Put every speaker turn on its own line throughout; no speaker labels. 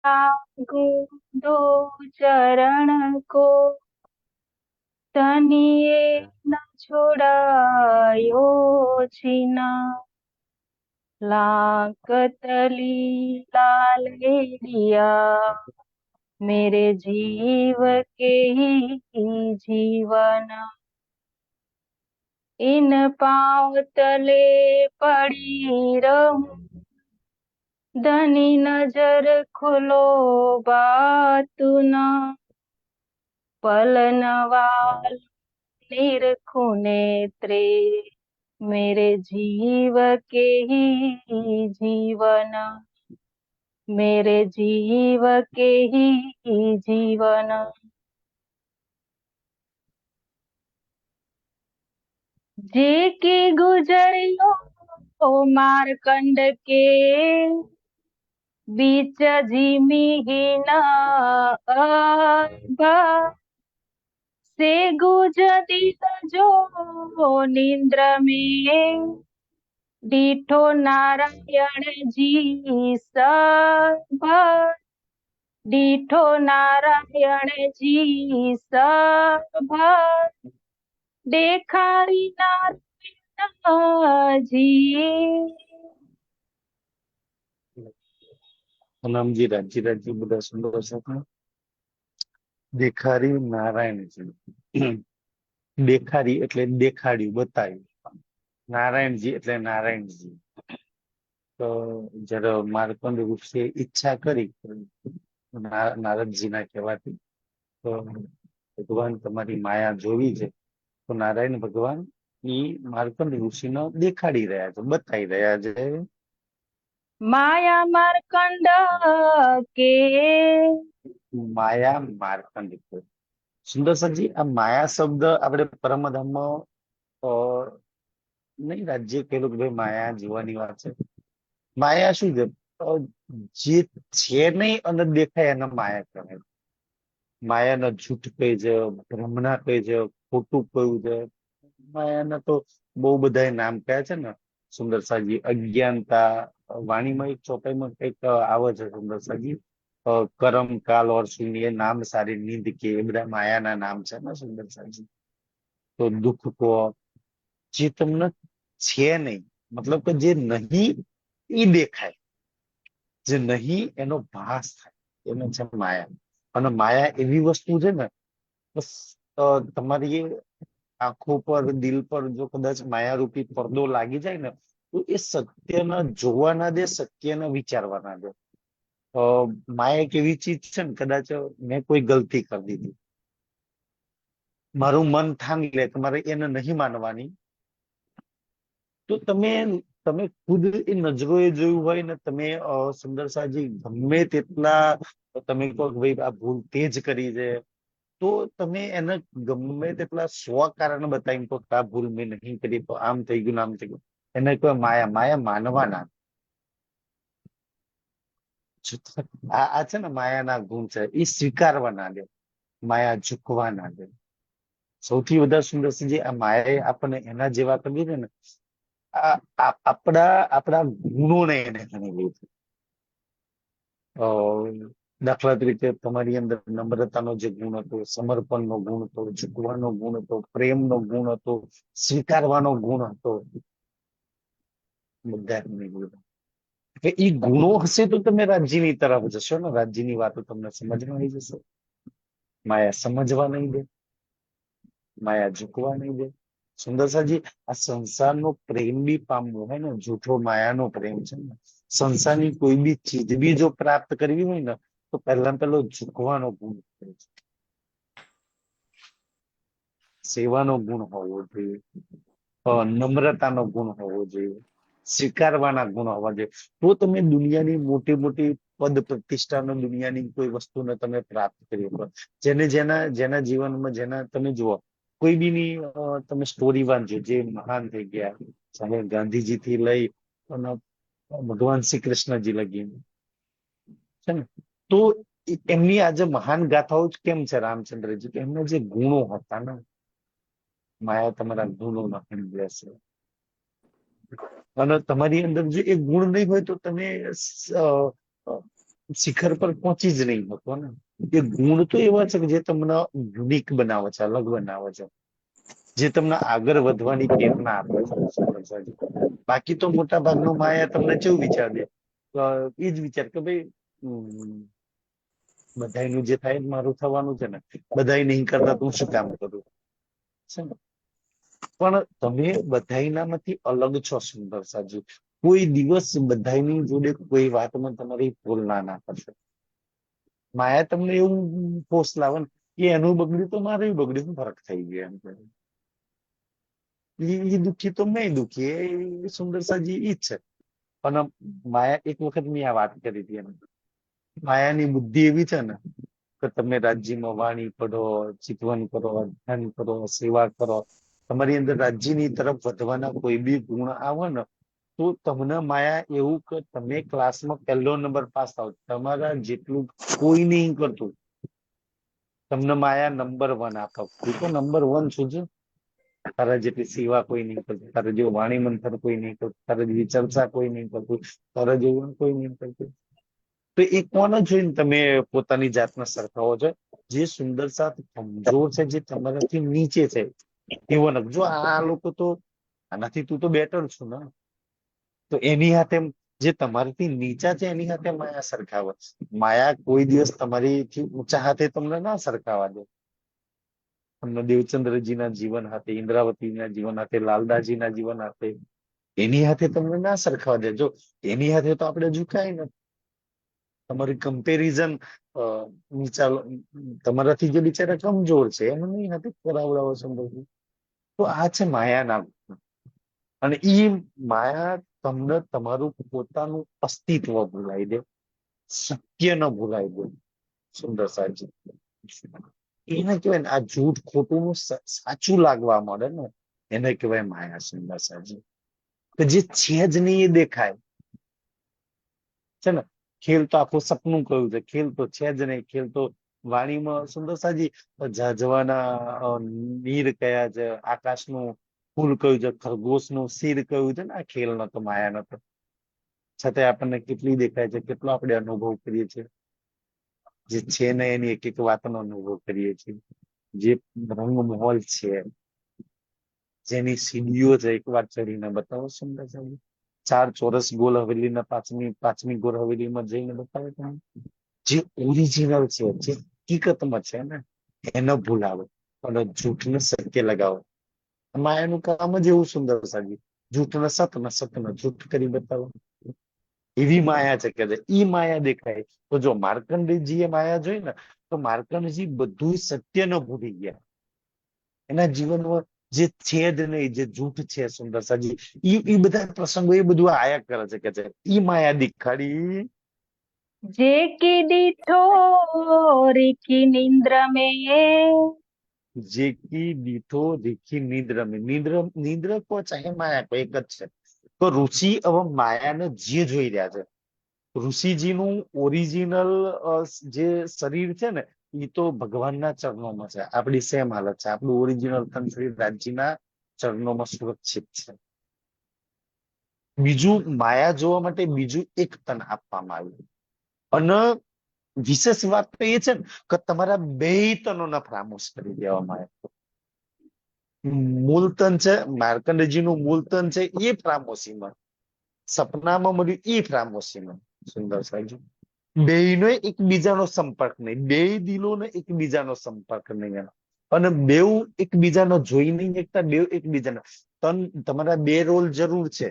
लागू दो चरण को, तनिए न छोड़ायो जीना। लाकतली लालेरिया, मेरे जीव के ही जीवन। इन पाँव तले पड़ी रहूं, धनी नजर खुलो बात ना। पलनवाल निरखूं नेत्रे, मेरे जीव के ही जीवन। मेरे जीव के ही जीवन। जे के गुजरियो मारकंड के, बीच जिमी ही न अभा, से गुजरित जो निंद्र में, डीठो नारायण जी सभा। डीठो नारायण जी सभा, देखारी नारायण जी।
પૂનમજી રાજી બધા સુંદર હતા. દેખારી નારાયણજી. દેખારી એટલે દેખાડ્યું, બતાવ્યું. નારાયણજી એટલે નારાયણજી. તો જયારે માર્કંડ ઋષિએ ઈચ્છા કરી નારદજીના કહેવાથી, તો ભગવાન તમારી માયા જોવી છે, તો નારાયણ ભગવાન ઈ માર્કંડ ઋષિનો દેખાડી રહ્યા છે, બતાવી રહ્યા છે.
माया मार्कंड के,
માયા માર્કંડ. સુંદરસરજી, આ માયા શબ્દ આપણે પરમધામમાં અ, નહીં, રાજ્ય કહેલું કે ભાઈ માયા જોવાની વાત છે. માયા શું છે? અ, જે છે નહીં અને દેખાય એને માયા કહેવાય. માયાના જૂઠ કહે છે, ભ્રમણા કહે છે, ખોટું કહ્યું છે. માયાના તો બહુ બધા નામ કહે છે ને સુંદરસાજી. અજ્ઞાનતા, વાણીમાં એક ચોપાઈમાં કઈક આવે છે સુંદરસાજી. કરમ કાલ ઓર શૂન્ય, એ નામ સારી નીંદ કે, એ બધા માયાના નામ છે ને સુંદરસાજી. તો દુઃખ કો, જે તમને છે નહીં, મતલબ કે જે નહીં એ દેખાય, જે નહીં એનો ભાસ થાય, એને છે માયા. અને માયા એવી વસ્તુ છે ને, બસ તમારી આંખો પર, દિલ પર જો કદાચ માયારૂપી પડદો લાગી જાય ને, તો એ સત્યના જોવા ના દે, સત્યને વિચારવા ના દે. અ, માયા એક એવી ચીજ છે ને, કદાચ મેં કોઈ ગલતી કરી દીધી, મારું મન ઠાની લે તમારે એને નહીં માનવાની, તો તમે ખુદ એ નજરોએ જોયું હોય ને, તમે સુંદરસાજી ગમે તેટલા તમે કહો કે ભાઈ આ ભૂલ તે જ કરી છે, તો તમે એને ગમે તેટલા 100 કારણ બતાવીને કહો કે આ ભૂલ મેં નહીં કરી, તો આમ થઈ ગયું ને આમ થઈ ગયું, એને કહે માયા. માયા માનવાના. આ છે ને માયાના ગુણ છે, એ સ્વીકારવા ના દે, માયા ઝૂકવા ના દે. સૌથી વધારે સુંદરસિંહજી, આ માયાએ આપણને એના જેવા કરી દીધે ને, આપણા ગુણોને એને ગણી લીધું. દાખલા તરીકે તમારી અંદર નમ્રતાનો જે ગુણ હતો, સમર્પણનો ગુણ હતો, ઝૂકવાનો ગુણ હતો, પ્રેમનો ગુણ હતો, સ્વીકારવાનો ગુણ હતો, બધા ગણી લીધા. એટલે એ ગુણો હશે તો તમે રાજ્યની તરફ જશો ને, રાજ્યની વાતો તમને સમજમાં આવી જશે. માયા સમજવા નહીં દે, માયા ઝૂકવા નહીં દે. સુંદરસાજી, આ સંસારનો પ્રેમ બી પામવો હોય ને, જૂઠો માયાનો પ્રેમ છે ને. સંસારની કોઈ બી ચીજ બી જો પ્રાપ્ત કરવી હોય ને, તો પહેલા પેલો ઝૂકવાનો ગુણ હોય છે. સેવાનો ગુણ હોવો જોઈએ, નમ્રતાનો ગુણ હોવો જોઈએ, સ્વીકારવાના ગુણ હોવા જોઈએ. તો તમે દુનિયાની મોટી મોટી પદ પ્રતિષ્ઠાનો, દુનિયાની કોઈ વસ્તુને તમે પ્રાપ્ત કરી શકો. જેને જેના જેના જીવનમાં, જેના તમે જુઓ કોઈ બીની તમે સ્ટોરી વાંચો, જે મહાન થઈ ગયા, ચાહે ગાંધીજી થી લઈ અને ભગવાન શ્રી કૃષ્ણજી લગી છે ને, તો એમની આજે મહાન ગાથાઓ જ કેમ છે રામચંદ્રજી? કે એમના જે ગુણો હતા ને, માયા તમારા ગુણો નાખી દેશે. અને તમારી અંદર જો એ ગુણ નહીં હોય તો તમે શિખર પર પહોંચી જ નહીં શકો ને. એ ગુણ તો એવા છે કે જે તમને યુનિક બનાવે છે, અલગ બનાવે છે, જે તમને આગળ વધવાની પ્રેરણા આપે છે. સુંદરતાજી. બાકી તો મોટા ભાગનું માયા તમને કેવું વિચાર દે, એ જ વિચાર કે ભાઈ બધાયનું જે થાય એ મારું થવાનું છે ને, બધાય નહીં કરતા તો હું શું કામ કરું? છે ને. પણ તમે બધાયનામાંથી અલગ છો સુંદરતાજી. કોઈ દિવસ બધાયની જોડે કોઈ વાતમાં તમારી તુલના ના કરશે. માયા તમને એવું ફોર્સ લાવે ને કે એનું બગડ્યું તો મારું બગડ્યું, શું ફરક થઈ ગયો એમ કરીને. એ દુઃખી તો મેં દુઃખી, એ સુંદરતાજી ઈ જ છે. પણ માયા એક વખત મેં આ વાત કરી હતી એને. માયાની બુદ્ધિ એવી છે ને કે તમે રાજ્યમાં વાણી પઢો, ચિતવન કરો, ધ્યાન કરો, સેવા કરો, તમારી અંદર રાજ્યની તરફ વધવાના કોઈ બી ગુણ આવે ને તો તમને માયા એવું કે તમે ક્લાસમાં પહેલો નંબર પાસ થાવ, તમારા જેટલું કોઈ નહીં કરતું, તમને માયા નંબર 1 આપો. તું તો નંબર 1 છું જ. તારા જેટલી સેવા કોઈ નહીં કરતું, તારા જેવું વાણી મંથન કોઈ નહીં કરતું, તારા જેવી ચર્ચા કોઈ નહીં કરતું, તારા જેવું કોઈ નહીં કરતું. તો એ કોને જોઈને તમે પોતાની જાતને સરખાવો છો? જે સુંદર સાથ કમજોર છે, જે તમારાથી નીચે છે, એવો નથી. જો આ લોકો તો આનાથી તું તો બેટર છું ને, તો એની હાથે જે તમારાથી નીચા છે એની હાથે માયા સરખાવે. માયા કોઈ દિવસ તમારીથી ઊંચા હાથે તમને ના સરખાવા દે. તમને દેવચંદ્રજીના જીવન હાથે, ઇન્દ્રાવતીના જીવન હાથે, લાલદાસજીના જીવન હાથે, એની હાથે તમને ના સરખાવા દે. જો એની હાથે તો આપણે ઝુકાય ને. તમારી કમ્પેરિઝન નીચા તમારાથી જે બિચારા કમજોર છે એમની હાથે કરાવડાવો સંભવ. તો આ છે માયાના ગુણ. અને ઈ માયા તમને તમારું પોતાનું અસ્તિત્વ ભૂલાઈ દે, સત્ય ન ભૂલાઈ દે. સુંદર સાહેબ, એને કહેવાય ને આ જૂઠ ખોટું નું સાચું લાગવા મળે ને, એને કહેવાય માયા. સુંદર સાહેબ, કે જે છે જ નહીં એ દેખાય છે ને. ખેલ તો આખું સપનું કયું છે, ખેલ તો છે જ નહીં. ખેલ તો વાણીમાં સુંદર સાજી ઝાઝવાના નીર કયા છે, આકાશનું ફૂલ કયું છે, ખરગોશનું શિર કયું છે ને, આ ખેલ નતો, માયા નતો. છતાંય આપણને કેટલી દેખાય છે, કેટલો આપણે અનુભવ કરીએ છીએ. જે છે ને એની એક એક વાતનો અનુભવ કરીએ છીએ. જે રંગમહોલ છે, જેની સીડીઓ છે, એક વાર ચડીને બતાવો સુંદર સાહેબ. 4 ચોરસ ગોલ હવેલીના પાંચમી ગોલ હવેલીમાં જઈને બતાવે તમે. જે ઓરિજિનલ છે, જે હકીકતમાં છે ને, એને ભૂલાવે અને જૂઠને સત્ય લગાવો. માયાનું કામ જ એવું સુંદર સાજી. જૂઠને સત ને સતને જૂઠ કરી બતાવો. એવી માયા છે કે ઈ માયા દેખાય. તો જો માર્કંડેયજી એ માયા જોઈ ને, તો માર્કંડજી બધું સત્ય ન ભૂલી ગયા. એના જીવનમાં જે છે જ નહીં, જે જૂઠ છે સુંદર સાજી, એ બધા પ્રસંગો એ બધું આયા કરે છે કે છે ઈ માયા દેખાડી.
जेकी दिठो रिकी निंद्र में।
જેકી દીઠો રીખી નિદ્ર મેં. નિદ્ર કો ચાહે માયા કો એક જ છે. તો ઋષિ હવે માયાને જે જોઈ રહ્યા છે, ઋષિજીનું ઓરિજિનલ જે શરીર છે ને, એ તો ભગવાનના ચરણોમાં છે. આપણી સેમ હાલત છે, આપણું ઓરિજિનલ તન શરીર રાજ્યના ચરણોમાં સુરક્ષિત છે. બીજું માયા જોવા માટે બીજું એક તન આપવામાં આવ્યું. અને વિશેષ વાત તો એ છે ને કે તમારા બે તનોના પરામર્શ કરી દેવામાં આવ્યા. મૂળ તન છે, માર્કંડેયજીનું મૂળ તન છે, એ પ્રામોશીમાં સપનામાં મળ્યું, એ પ્રામોશીમાં. સુંદર સાહેબ, બેયનો એકબીજાનો સંપર્ક નહીં, બે દિલોનો એકબીજાનો સંપર્ક નહીં. અને બેઉ એકબીજાનો જોઈ નહીં શકતા, બેઉ એકબીજાના તન. તમારા બે રોલ જરૂર છે,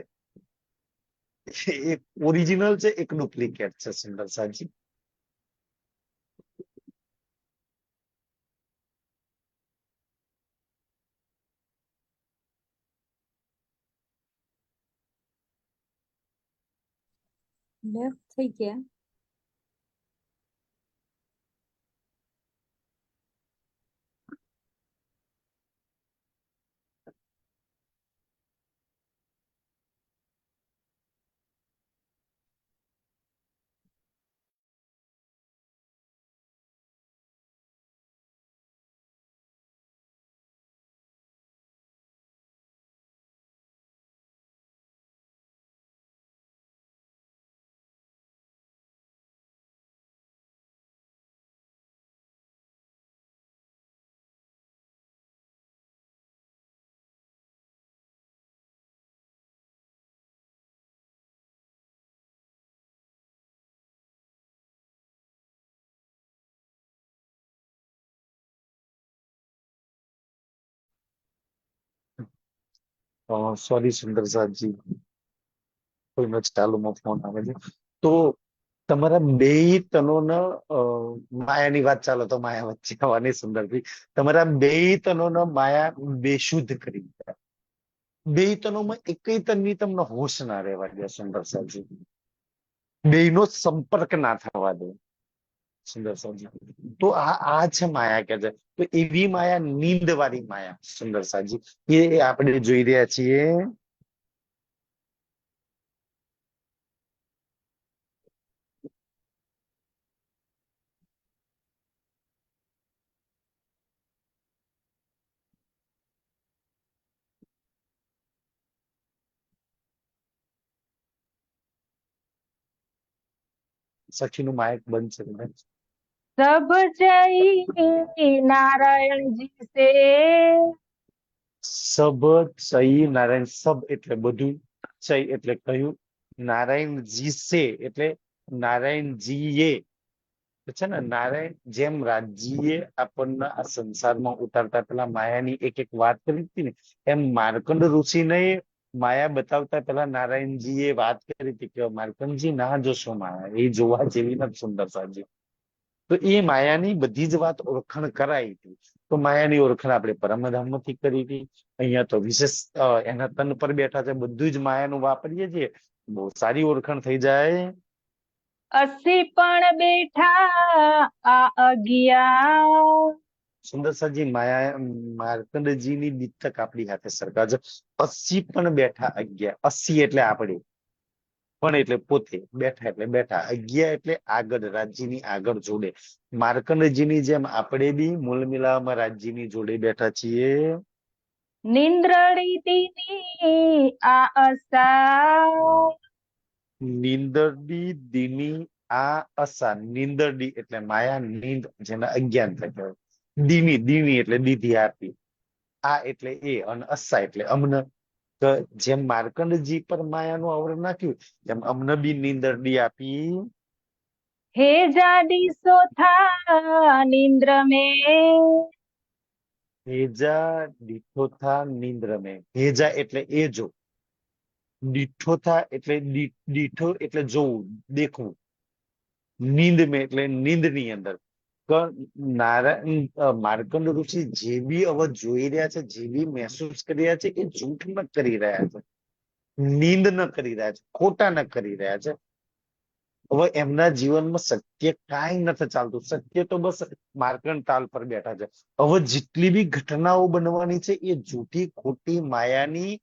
એક ઓરિજિનલ છે, એક ડુપ્લિકેટ છે. સુંદર સાહેબ.
લેફ્ટ થઈ ગયા.
સોરી સુંદર સાજી, કોઈનો ચાલુમાં ફોન આવે છે. તો તમારા બે તનોના માયાની વાત ચાલો તો માયા વચ્ચે આવવાની સુંદરથી. તમારા બે તનોના માયા બેશુદ્ધ કરી દીધા. બે તનોમાં એકય તનની તમને હોશ ના રહેવા દે સુંદર સાજી. બેયનો સંપર્ક ના થવા દે સુંદર સાજી. તો આ છે માયા કે છે. તો એવી માયા નીંદ વાળી માયા સુંદર સાજી, એ આપણે જોઈ રહ્યા છીએ. સખીનું માયક બંધ છે કદાચ.
सब जय नारायण जी से,
સબ સઈ નારાયણ, સબ એટલે બધું, સઈ એટલે કહ્યું, નારાયણજી સે એટલે નારાયણજીએ છે ને. નારાયણ જેમ રાજ્જીએ આપણને આ સંસારમાં ઉતારતા પેલા માયાની એક એક વાત કરી હતી ને, એમ માર્કંડ ઋષિને માયા બતાવતા પેલા નારાયણજીએ વાત કરી હતી કે માર્કંડજી ના જોશો માયા, એ જોવા જેવી નથી સુંદર સાજી. તો એ માયાની બધી જ વાત ઓળખાણ કરાઈ હતી. તો માયાની ઓળખાણ આપણે પરમધામમાંથી કરી હતી. અહીંયા તો વિશેષ એના તન પર બેઠા છે, બધું જ માયાનું વાપરીએ છીએ, બહુ સારી ઓળખાણ થઈ જાય.
अस्सी पण बैठा आ अगियार,
સુંદર સાજી, માયા માર્કંડજીની દીકતક આપણી હાથે સરખા છે. 80 પણ બેઠા અગિયાર. 80 એટલે આપણે, પણ એટલે પોતે, બેઠા એટલે બેઠા, અગિયાર એટલે આગળ, રાજ્યની આગળ જોડે. માર્કંડજીની જેમ આપણે બી મૂળ મિલામાં રાજ્યની જોડે બેઠા છીએ.
निंद्रड़ी दीनी आ असार,
નીંદરડી દીની આ અસા. નીંદરડી એટલે માયા, નીંદ જેના અજ્ઞાન થાય. દીની, દીની એટલે દીધી આપી. આ એટલે એ, અને અસા એટલે અમને. તો જેમ માર્કંડજી પર માયાનું આવરણ નાખ્યું, તેમ અમને બી નીંદરડી આપી.
हे जाडी सो था निंद्र में,
હેજા દીઠો થા નીંદ્ર મેં. હેજા એટલે એ જો. દીઠો થા એટલે દીઠો એટલે જોવું, દેખવું. નીંદ મેં એટલે નીંદની અંદર. નારાયણ માર્કંડ ઋષિ જે બી હવે જોઈ રહ્યા છે, જે બી મહેસૂસ કરી રહ્યા છે, એ જૂઠ ન કરી રહ્યા છે, નીંદ ન કરી રહ્યા છે, ખોટા ન કરી રહ્યા છે. હવે એમના જીવનમાં સત્ય કાંઈ નથી ચાલતું. સત્ય તો બસ માર્કંડ તાલ પર બેઠા છે. હવે જેટલી બી ઘટનાઓ બનવાની છે, એ જૂઠી ખોટી માયાની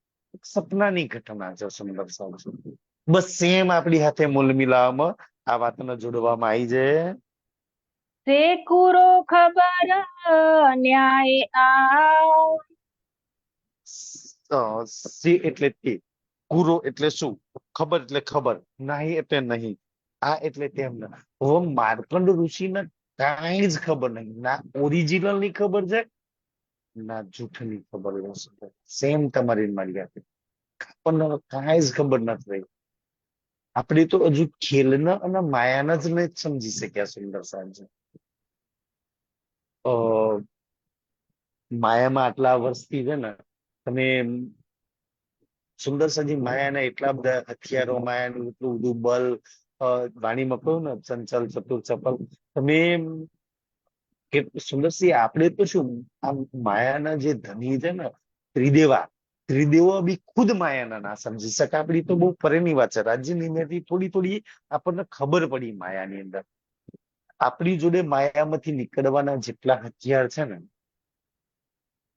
સપનાની ઘટના છે સુંદર સાહેબ. બસ સેમ આપણી હાથે મૂલ મિલાવવામાં આ વાતને જોડવામાં આવી છે.
से कुरो खबर न्याय आ,
સી એટલે તે, ગુરુ એટલે શું, ખબર એટલે ખબર, નાહી એટલે નહીં, આ એટલે તેમને. હવે માર્કંડ ઋષિને કાંઈ જ ખબર નહીં, ના ઓરિજિનલ ની ખબર છે, ના જૂઠની ખબર છે. સેમ તમારી મારી હાથે આપણને કાંઈ જ ખબર નથી રહી. આપણે તો હજુ ખેલના અને માયાના જ નહીં સમજી શક્યા સુંદર સાંજે. માયામાં આટલા વર્ષથી છે ને, તમે સુંદર સાજી માયાના એટલા બધા હથિયારો, માયાનું એટલું બધું બલ, વાણીમાં કહ્યું ને ચંચલ ચતુર ચપલ. તમે કે સુંદરસિંહ, આપણે તો શું આ માયાના જે ધની છે ને, ત્રિદેવા, ત્રિદેવો બી ખુદ માયાના ના સમજી શકે. આપડી તો બહુ પરેની વાત છે. રાજ્યની મેથી થોડી થોડી આપણને ખબર પડી માયાની અંદર. આપણી જોડે માયામાંથી નીકળવાના જેટલા હથિયાર છે ને,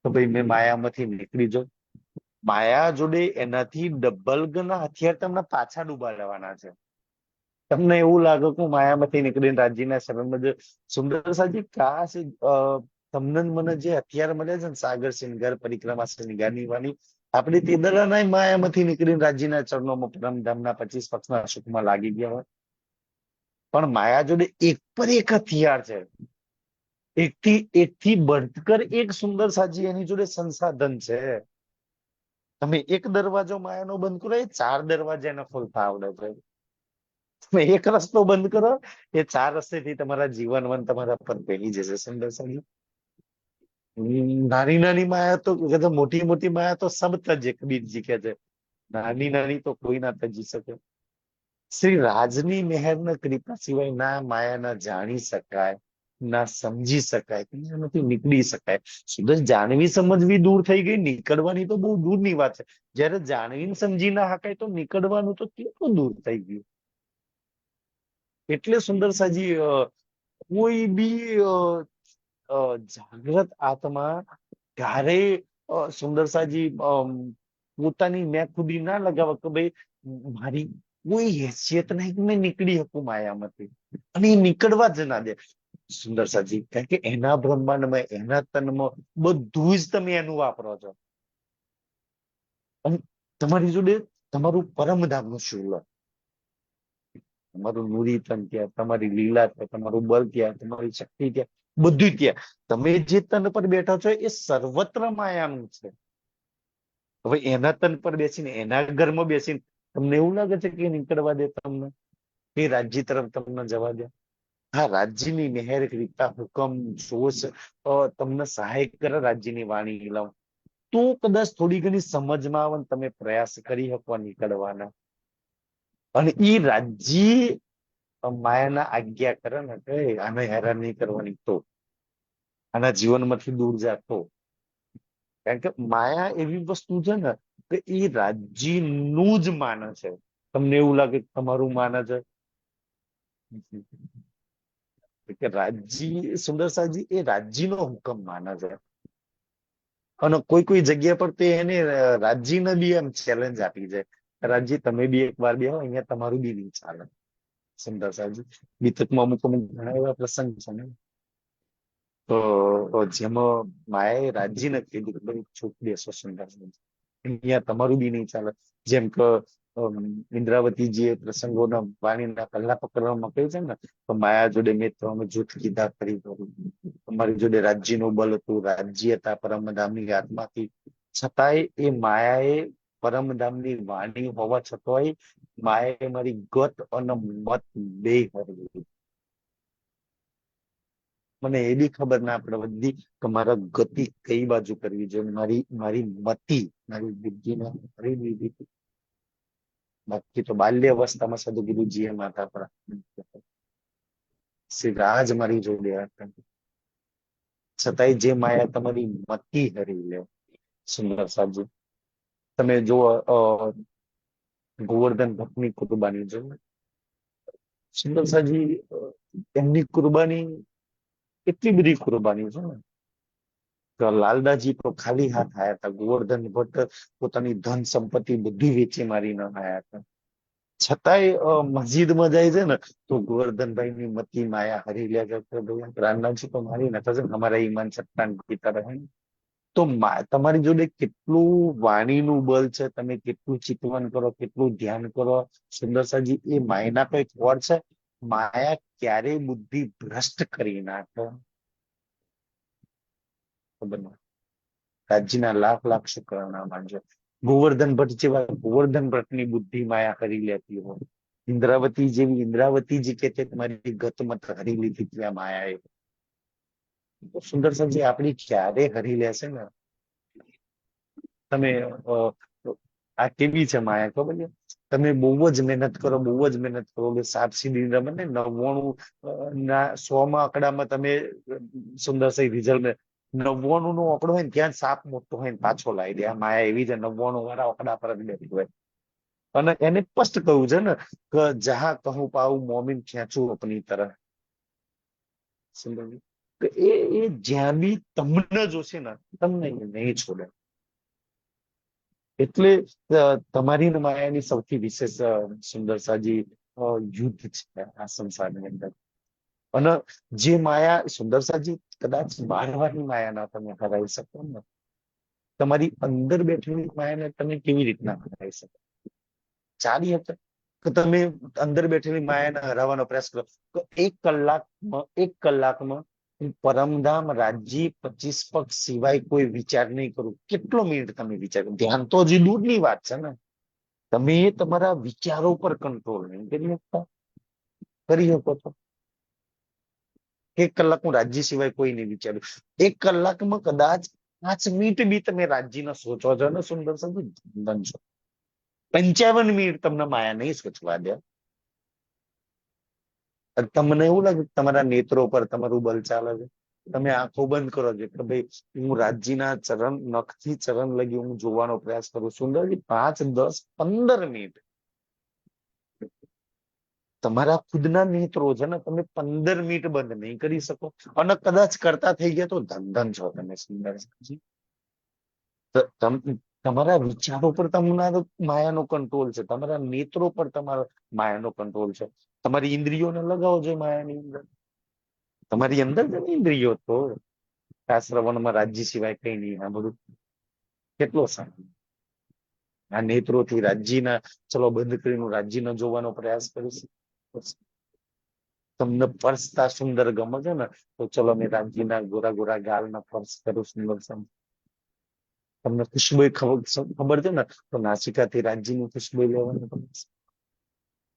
તો ભાઈ મેં માયામાંથી નીકળી જાઉં. માયા જોડે એનાથી ડબલ ગણા હથિયાર તમને પાછા ડૂબાડવાના છે. તમને એવું લાગે કે હું માયામાંથી નીકળીને રાજ્યના શરણમાં જ. સુંદર સાજી, કાશ તમને ને મને જે હથિયાર મળે છે ને, સાગર સિંગાર પરિક્રમા સિંગારની વાની, આપણે તે દડાના માયામાંથી નીકળીને રાજ્યના ચરણોમાં પરમધામના 25 પક્ષના સુખમાં લાગી ગયા હોય. પણ માયા જોડે એક પર એક હથિયાર છે. એકથી बढ़कर એક સુંદર સાજી એની જોડે સંસાધન છે. તમે એક દરવાજો માયાનો બંધ કરો, એ 4 દરવાજા એને ખોલતા આવડે છે. તમે એક રસ્તો બંધ કરો, એ 4 રસ્તેથી તમારા જીવન તમારા પર પહેરી જશે સુંદર સાજી. નાની નાની માયા તો કે છે, મોટી મોટી માયા તો સબ તજે, કબીરજી કે છે. નાની નાની તો કોઈ ના તજી શકે. શ્રી રાજની મહેર ને કૃપા સિવાય ના માયા ના જાણી શકાય, ના સમજી શકાય, એનાથી નીકળી શકાય. સુરત જાણવી સમજવી દૂર થઈ ગઈ, નીકળવાની તો બહુ દૂરની વાત છે. જયારે જાણવીને સમજી ના શકાય તો નીકળવાનું તો કેટલું દૂર થઈ ગયું. એટલે સુંદર સાજી કોઈ બી જાગ્રત આત્મા ક્યારે સુંદર સાજી પોતાની મેં ખુદી ના લગાવે કે ભાઈ મારી કોઈ હેસિયત નહીં કે મેં નીકળી શકું માયામાંથી, અને એ નીકળવા જ ના દે. સુંદર સાજી કારણ કે એના બ્રહ્માંડમાં, એના તનમાં બધું જ તમે એનું વાપરો છો. અને તમારી જોડે તમારું પરમધામનું શૂળ, તમારું નુરી તન ત્યાં, તમારી લીલા ત્યાં, તમારું બળ ત્યાં, તમારી શક્તિ ત્યાં, બધું ત્યાં. તમે જે તન પર બેઠા છો એ સર્વત્ર માયાનું છે. હવે એના તન પર બેસીને, એના ઘરમાં બેસીને તમને એવું લાગે છે કે નીકળવા દે તમને, એ રાજ્ય તરફ તમને જવા દે? હા, રાજ્યની મહેર, કૃપા, હુકમ, જોશ તમને સહાય કરે રાજ્યની વાણી લાવ તો કદાચ થોડી ઘણી સમજમાં આવે ને તમે પ્રયાસ કરી શકો નીકળવાના. અને એ રાજ્ય માયાના આજ્ઞા કરે ને કે આને હેરાન નહીં કરવાની, તો આના જીવનમાંથી દૂર જાતો. કારણ કે માયા એવી વસ્તુ છે ને કે એ રાજ્યનું જ માને છે. તમને એવું લાગે કે તમારું માને છે કે રાજ્ય, સુંદર સાજી એ રાજ્યનો હુકમ માને છે. અને કોઈ કોઈ જગ્યા પર તે એને રાજ્યને બી એમ ચેલેન્જ આપી છે, રાજ્ય તમે બી એક વાર બેહો, અહીંયા તમારું બી નહીં ચાલે. સુંદર સાજી બીતકમાં અમુક અમુક ઘણા એવા પ્રસંગ છે ને, તો જેમાં માયાએ રાજ્યને કીધું કે ભાઈ ચૂપ બેસો સુંદર સાજી, અહીંયા તમારું બી નહીં ચાલે. જેમ કે ઇન્દ્રાવતીજીએ પ્રસંગોના વાણીના કલ્લા પકડવામાં કહ્યું છે ને, તો માયા જોડે મેં તો અમે જૂઠ કીધા કરી દઉં. તમારી જોડે રાજ્યનું બળ હતું, રાજ્ય હતા પરમધામની આત્માથી, છતાંય એ માયાએ પરમધામની વાણી હોવા છતાંય માયાએ મારી ગત અને મત બે હરવી. મને એ બી ખબર ના પડે બધી કે મારા ગતિ કઈ બાજુ કરવી જોઈએ, મારી મારી મતિ, મારી બુદ્ધિને હરી લીધી. બાકી તો બાલ્ય અવસ્થામાં સદગુરુજીએ માતા પર શ્રી રાજ મારી જોડે હતા, છતાંય જે માયા તમારી મતિ હરી લે. સુંદર સાજી તમે જો ગોવર્ધન ભટ્ટની કુરબાની જો, સુંદર સાજી એમની કુરબાની એટલી બધી કુરબાની છે ને કે લાલદાજી તો ખાલી હાથ આવ્યા હતા. ગોવર્ધન ભટ્ટ પોતાની ધન સંપત્તિ બધી વેચી મારીને આવ્યા હતા. છતાંય મસ્જિદમાં જાય છે ને તો ગોવર્ધનભાઈ ની મતી માયા હરી લે છે. રામનાથજી તો મારી નાખે છે, અમારા ઈમાન સત્તાન પિતા રહે. તો તમારી જોડે કેટલું વાણીનું બળ છે, તમે કેટલું ચિંતવન કરો, કેટલું ધ્યાન કરો. સુંદર સાજી એ માયના તો એક વડ છે, માયા ક્યારેય બુદ્ધિ ભ્રષ્ટ કરી નાખે ખબર ના. રાજ્યના લાખ લાખ શુક્રાના માનજો. ગોવર્ધન ભટ્ટ જેવા ગોવર્ધન ભટ્ટની બુદ્ધિ માયા કરી લેતી હોય. ઇન્દ્રાવતી જેવી ઇન્દ્રાવતીજી કે તે તમારી ગતમત હરી લીધી ત્યાં માયાએ. સુંદર સાજી આપણી ક્યારે હરી લેશે ને. તમે આ કેવી છે માયા ખબર છે? તમે બહુ જ મહેનત કરો, બહુ જ મહેનત કરો, સાપ સીડી રમે ને 99 ના 100 આંકડામાં તમે સુંદર સહી રિઝલ્ટ 99 નો આંકડો હોય ને ત્યાં સાપ મોટો હોય ને પાછો લાવી દે. આ માયા એવી છે, 99 વાળા આંકડા પર જ બેઠી હોય. અને એને સ્પષ્ટ કહ્યું છે ને કે જહા કહું પાઉં મોમિન ખેંચું અપની તરફ. સુંદર એ જ્યાં બી તમને જોશે ને તમને નહીં છોડે. એટલે તમારી ને માયાની સૌથી વિશેષ સુંદર સાજી યુદ્ધ છે આ સંસારની અંદર. અને જે માયા સુંદર સાજી કદાચ બારવાની માયાના તમે હરાવી શકો ને, તમારી અંદર બેઠેલી માયાને તમે કેવી રીતના હરાવી શકો? ચાલી હશે કે તમે અંદર બેઠેલી માયાને હરાવવાનો પ્રયાસ કરો તો 1 કલાકમાં હું પરમધામ રાજ્ય 25 પગ સિવાય કોઈ વિચાર નહીં કરું. કેટલો મિનિટ તમે વિચાર કરો? ધ્યાન તો હજી દૂરની વાત છે ને. તમે તમારા વિચારો પર કંટ્રોલ નહીં કરી શકતા, કરી શકો છો 1 કલાક હું રાજ્ય સિવાય કોઈ નહીં વિચાર્યું. 1 કલાકમાં કદાચ 5 મિનિટ બી તમે રાજ્યને સોચો છો ને સુંદર સાજી, બનશો. 55 મિનિટ તમને માયા નહીં સોચવા દે. તમને એવું લાગે કે તમારા નેત્રો પર તમારું બલ ચાલે છે, તમે આંખો બંધ કરો છો કે ભાઈ હું રાજ્યના ચરણ નખથી ચરણ લગી હું જોવાનો પ્રયાસ કરું. સુંદરજી 5, 10, 15 મિનિટ તમારા ખુદના નેત્રો છે ને તમે 15 મિનિટ બંધ નહીં કરી શકો. અને કદાચ કરતા થઈ ગયા તો ધન ધન છો તમે સુંદરજી. તમારા વિચારો પર તમારો માયાનો કંટ્રોલ છે, તમારા નેત્રો પર તમારો માયાનો કંટ્રોલ છે. તમારી ઇન્દ્રિયોને લગાવો છો માયાની અંદર. તમારી અંદર જ ને ઇન્દ્રિયો તો આ શ્રવણમાં રાજ્ય સિવાય કઈ નહીં. આ બધું કેટલો સારું. આ નેત્રોથી રાજ્યના ચલો બંધ કરીને હું રાજ્યને જોવાનો પ્રયાસ કરીશ. તમને પરસતા સુંદર ગમે છે ને તો ચલો મેં રાજ્યના ગોરા ગોરા ગાલના પર્સ કરું સુંદર. તમને ખુશ્બુ ખબર છે ને તો નાસિકાથી રાજ્યની ખુશ્બુ લેવાની.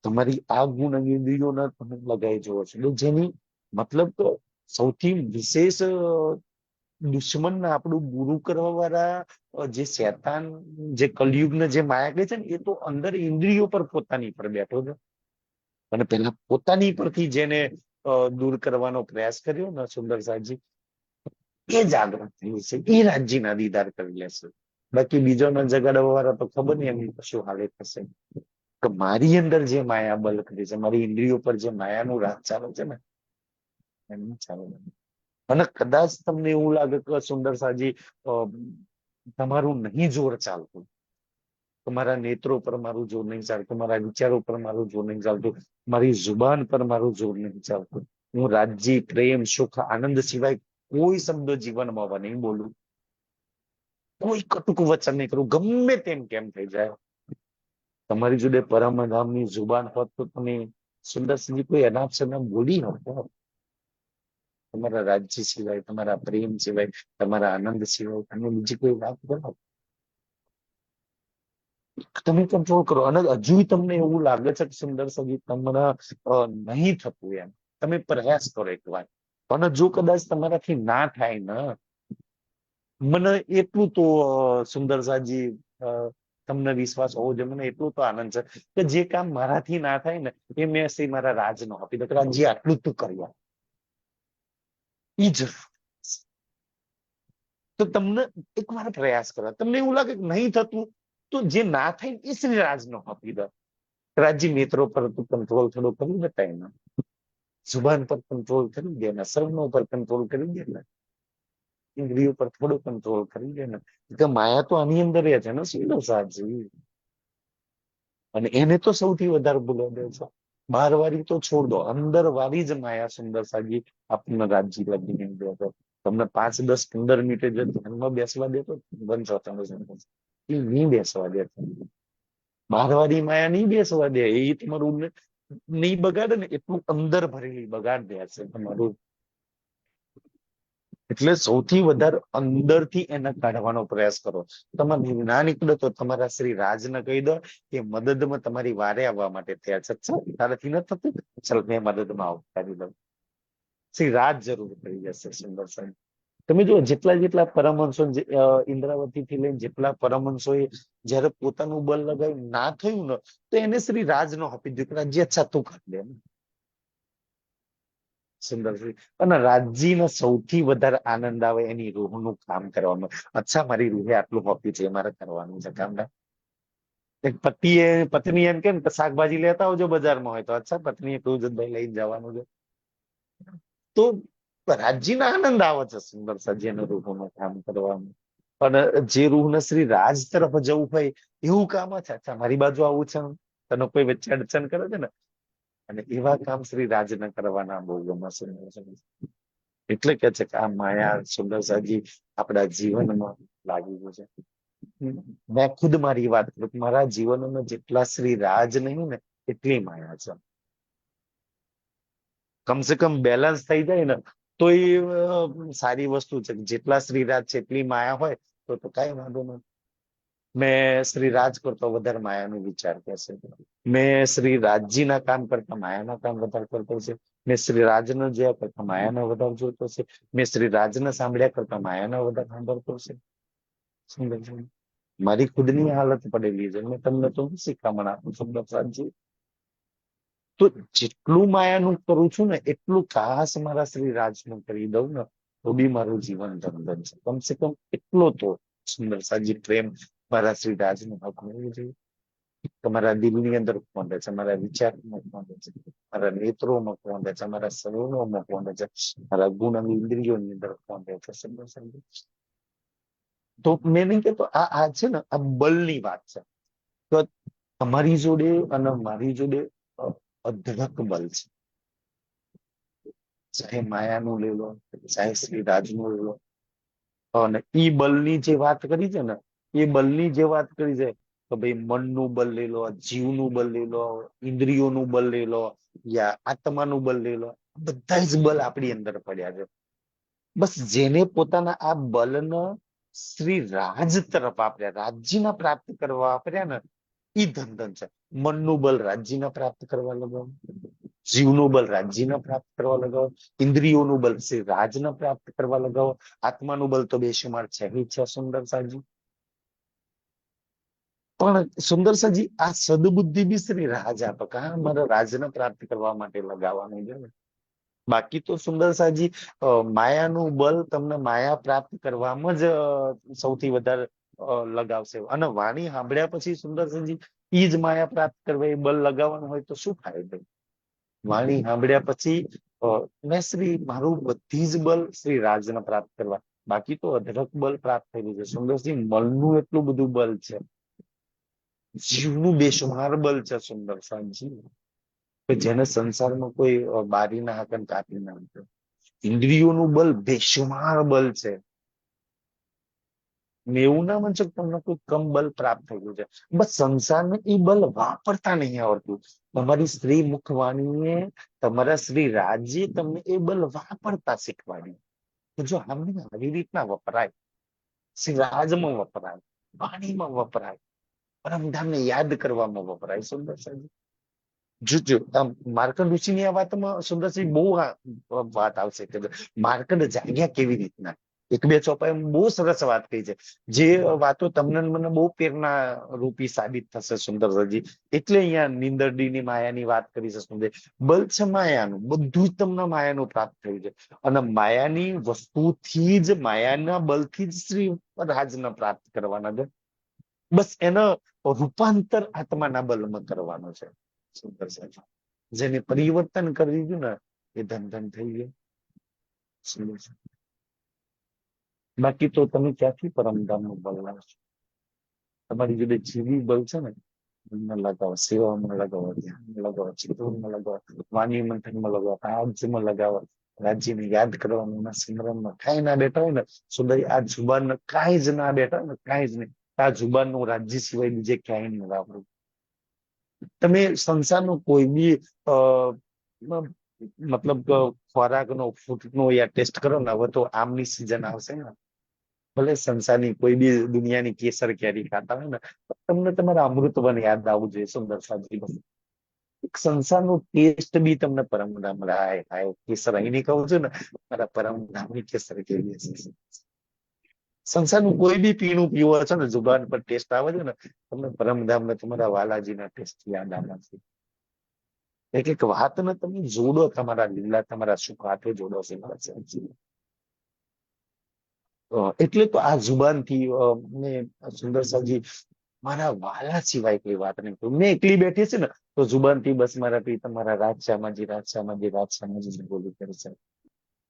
તમારી આ ગુણ અને ઇન્દ્રિયોને તમે લગાવી જોવો છો. જેની મતલબ તો સૌથી વિશેષ દુશ્મન આપણું બુરું કરવા વાળા જે શેતાન, જે કલયુગને જે માયા કહે છે ને, એ તો અંદર ઇન્દ્રિયો પર પોતાની પર બેઠો છે. અને પેલા પોતાની પરથી જેને દૂર કરવાનો પ્રયાસ કર્યો ને સુંદર સાહેબજી, એ જાગૃત થયું છે, એ રાજ્યના દીદાર કરી લેશે. બાકી બીજો ન જગાડવા વાળા તો ખબર નહીં એમની કશું હાલે થશે. કે મારી અંદર જે માયા બલ કરી છે, મારી ઇન્દ્રિયો પર જે માયાનું રાજ ચાલે છે ને, એમનું ચાલે. અને કદાચ તમને એવું લાગે કે સુંદર સાજી તમારું નહીં જોર ચાલતું, તમારા નેત્રો પર મારું જોર નહીં ચાલતું, મારા વિચારો પર મારું જોર નહીં ચાલતું, મારી જુબાન પર મારું જોર નહીં ચાલતું, હું રાજ્ય, પ્રેમ, સુખ, આનંદ સિવાય કોઈ શબ્દ જીવનમાં નહીં બોલું, કોઈ કટુક વચન નહીં કરું, ગમે તેમ કેમ થઈ જાય. તમારી જોડે પરમધામની જુબાન હોત તો તમે સુંદરસિંહજી કોઈ અનાપ શનાપ બોલી હોત. તમારા રાજ્ય સિવાય, તમારા પ્રેમ સિવાય, તમારા આનંદ સિવાય તમે બીજી કોઈ વાત કરો, તમે કંટ્રોલ કરો. અને હજુ તમને એવું લાગે છે કે સુંદર સગી તમને નહીં થતું એમ, તમે પ્રયાસ કરો એક વાર. અને જો કદાચ તમારાથી ના થાય ને, મને એટલું તો સુંદર સાજી તમને વિશ્વાસ હોવો જોઈએ, મને એટલું તો આનંદ છે કે જે કામ મારાથી ના થાય ને એ મેં શ્રી મારા રાજનો આપી દો. રાજ્ય આટલું તું કર્યા ઈ જ. તો તમને એક વાર પ્રયાસ કરો. તમને એવું લાગે કે નહીં થતું તો જે ના થાય એ શ્રી રાજનો આપી દો. રાજ્ય મિત્રો પર તું કંટ્રોલ થોડો કરી દેતા, એના જુબાન પર કંટ્રોલ કરી દે ને, સર્વનો પર કંટ્રોલ કરી દે ને, ઇન્દ્રિયો પર થોડો કંટ્રોલ કરી દે ને. કે માયા તો આની અંદર છે ને સુંદર સાજી. અને એને તો સૌથી વધારે ભૂલો દે છે. બહાર વાળી તો છોડ દો, અંદર વાળી જ માયા સુંદર સાજી આપણને રાજ્ય લગીને દે. તમને 5, 10, 15 મિનિટે જો ધ્યાનમાં બેસવા દેતો બનશો તમે, એ નહીં બેસવા દે. બહાર વાળી માયા નહીં બેસવા દે. એ તમારું નહીં બગાડે ને એટલું અંદર ભરેલી બગાડ દે છે તમારું. એટલે સૌથી વધારે અંદરથી એને કાઢવાનો પ્રયાસ કરો. તમારે ના નીકળે તો તમારા શ્રી રાજને કહી દો કે મદદમાં તમારી વારે આવવા માટે તૈયાર છે. તારાથી ન થતું, ચાલ મેં મદદમાં આવકારી દઉં. શ્રી રાજ જરૂર કરી જશે. સુંદર સાહેબ તમે જુઓ, જેટલા પરમહંસો ઇન્દ્રાવતી થી લઈને જેટલા પરમહંસો એ જયારે પોતાનું બળ લગાવ્યું ના થયું ને તો એને શ્રી રાજનો આપી દીધું. રાજ્ય અચ્છા તું કરી દે. સુંદર. અને રાજ્યને સૌથી વધારે આનંદ આવે એની રૂહનું કામ કરવાનું. અચ્છા મારી રૂહે આટલું હોપ્યું છે, મારે કરવાનું છે કામ. એક પત્ની એમ કે શાકભાજી લેતા આવજો બજારમાં હોય તો, અચ્છા પત્નીએ કહ્યું છે ભાઈ લઈને જવાનું છે, તો રાજ્યનો આનંદ આવે છે સુંદર સજ્જન રૂહનું કામ કરવાનું. અને જે રૂહને શ્રી રાજ તરફ જવું હોય એવું કામ છે. અચ્છા મારી બાજુ આવું છે, તને કોઈ વચ્ચે અડચણ કરે છે ને, અને એવા કામ શ્રી રાજને કરવાના બહુ ગમે છે. એટલે કે છે કે આ માયા સુંદર સાજી આપણા જીવનમાં લાગી ગયું છે. મેં ખુદ મારી વાત કરું, મારા જીવનમાં જેટલા શ્રી રાજ નહીં ને એટલી માયા છે. કમસે કમ બેલેન્સ થઈ જાય ને તો એ સારી વસ્તુ છે. જેટલા શ્રી રાજ છે એટલી માયા હોય તો કઈ વાંધો નથી. મેં શ્રી રાજ કરતો વધારે માયાનો વિચાર કરશે. મેં શ્રી રાજજીના કામ કરતા માયાના કામ વધારે કરતો છે. મેં શ્રી રાજને જોયા કરતા માયાનો વધારે જોતો છે. મેં શ્રી રાજને સાંભળ્યા કરતા માયાનો વધારે સાંભળતો છે. સુંદર છે. મારી ખુદની હાલત પડેલી છે. મેં તમને તો શું શિખામણ આપું છું દશરથજી? તો જેટલું માયાનું કરું છું ને એટલું કાશ મારા શ્રી રાજનું કરી દઉં ને તો બી મારું જીવન ધનધન છે. કમસે કમ એટલો તો સુંદર સાજી પ્રેમ મારા શ્રી રાજનું હક હોવું જોઈએ. તમારા દિલની અંદર કોંડે છે, મારા વિચારમાં કોંડે છે, મારા નેત્રોમાં કોંડે છે, મારા સરોમાં કોંડે છે, મારા ગુણ અને ઇન્દ્રિયોની અંદર કોંડે છે. સુંદર સાજી. તો મેં નહીં કહેતો આ છે ને આ બળની વાત છે. તો તમારી જોડે અને મારી જોડે અઢળક બળ છે. ચાહે માયાનું લઈ લો, ચાહે શ્રી રાજનું લઈ લો. અને ઈ બળની જે વાત કરી છે ને, એ બળની જે વાત કરી છે તો ભાઈ મનનું બળ લઈ લો, જીવનું બળ લઈ લો, ઇન્દ્રિયોનું બળ લઈ લો, યા આત્માનું બળ લઈ લો, બધા જ બળ આપણી અંદર પડ્યા છે. બસ જેને પોતાના આ બળને શ્રી રાજ તરફ વાપર્યા, રાજ્યના પ્રાપ્ત કરવા વાપર્યા ને, ઈ ધન છે. મનનું બળ રાજ્યના પ્રાપ્ત કરવા લગાવો, જીવનું બળ રાજ્યના પ્રાપ્ત કરવા લગાવો, ઇન્દ્રિયોનું બળ શ્રી રાજના પ્રાપ્ત કરવા લગાવો, આત્માનું બળ તો બેશુમાર છે જ છે. સુંદર સાજી. પણ સુંદર સાજી આ સદબુદ્ધિ બી શ્રી રાજ આપે. મારા રાજને પ્રાપ્ત કરવા માટે લગાવવાનું છે ને. બાકી તો સુંદર સાજી માયાનું બળ તમને માયા પ્રાપ્ત કરવામાં જ સૌથી વધારે લગાવશે. અને વાણી સાંભળ્યા પછી સુંદર સાજી ઈ જ માયા પ્રાપ્ત કરવા એ બળ લગાવવાનું હોય તો શું ફાયદો? વાણી સાંભળ્યા પછી મેં શ્રી મારું બધી જ બળ શ્રી રાજને પ્રાપ્ત કરવા. બાકી તો અઢળક બળ પ્રાપ્ત થયેલું છે. સુંદરસિંહ મનનું એટલું બધું બળ છે, જીવનું બેશુમાર બળ છે. સુંદર સાજી કે જેને સંસારમાં કોઈ બારી ના હાકન કાપી ના મૂકે. ઇન્દ્રિયોનું બળ બેશુમાર બળ છે. એવું ના બનશે કે તમને કોઈ કમ બલ પ્રાપ્ત થયું છે. બસ સંસારને એ બલ વાપરતા નહીં આવડતું. તમારી સ્ત્રી મુખવાણીએ, તમારા શ્રી રાજ્ય તમને એ બલ વાપરતા શીખવાડ્યું કે જો આમને આવી રીતના વપરાય, શ્રી રાજમાં વપરાય, વાણીમાં વપરાય, પરમધામને યાદ કરવામાં વપરાય. સુંદર સાહેબ જોજો માર્કંડ ઋષિની આ વાતમાં સુંદરસિંહ બહુ વાત આવશે કે માર્કંડ જાગ્યા કેવી રીતના. એક બે ચોપાઈ બહુ સરસ વાત કહી છે, જે વાતો તમને મને બહુ પ્રેરણા રૂપી સાબિત થશે. સુંદરજી એટલે અહીંયા નીંદરડીની માયાની વાત કરી છે. સુંદર બળ છે માયાનું, બધું જ તમને માયાનું પ્રાપ્ત થયું છે. અને માયાની વસ્તુથી જ, માયાના બળથી જ શ્રી રાજને પ્રાપ્ત કરવાના છે. બસ એનો રૂપાંતર આત્માના બલમાં કરવાનો છે. સુંદર સાહેબ જેને પરિવર્તન કરી દીધું ને એ ધન થઈ ગયું. સુંદર સાહેબ બાકી તો તમે ક્યાંથી પરમધામનું બળ લાવશો? તમારી જોડે જીવી બળ છે ને, એમને લગાવો, સેવામાં લગાવો, ધ્યાનમાં લગાવો, ચિત્તમાં લગાવો, વાણી મંથનમાં લગાવો, રાજ્યમાં લગાવો. રાજ્યને યાદ કરવાનું, સિમરનમાં કાંઈ ના બેઠા હોય ને સુંદર, આ જુબાન કાંઈ જ ના બેઠા હોય ને, કાંઈ જ નહીં. આ જુબાનનું રાજ્ય સિવાય બીજે ક્યાંય નહીં વાપરું. તમે સંસારનો કોઈ બી મતલબ ખોરાકનો, ફૂટનો યા ટેસ્ટ કરો ને, હવે તો આમની સિઝન આવશે ને, ભલે સંસારની કોઈ બી દુનિયાની કેસર કેરી ખાતા હોય ને, તમને તમારા અમૃતવન યાદ આવવું જોઈએ. સુંદર સાજી સંસારનો ટેસ્ટ બી તમને પરમધામ રાય થાય. કેસર અહીંની કહું છું ને, મારા પરમધામની કેસર કેવી હશે. સંસારનું કોઈ બી પીણું પીવો છો ને, જુબાન પર ટેસ્ટ આવે છે ને, તમને પરમધામ ને તમારા વાલાજીના ટેસ્ટ યાદ આવે છે. એક એક વાતને તમે જોડો, તમારા લીલા, તમારા સુખ હાથે જોડો છે. એટલે તો આ જુબાનથી મેં સુંદર સાજી મારા વાલા સિવાય કોઈ વાત નહીં કરું. મેં એકલી બેઠી છે ને તો જુબાનથી બસ મારા પી તમારા રાજશામાજી, રાજશામાજી, રાજશામાજી બોલી કરી છે.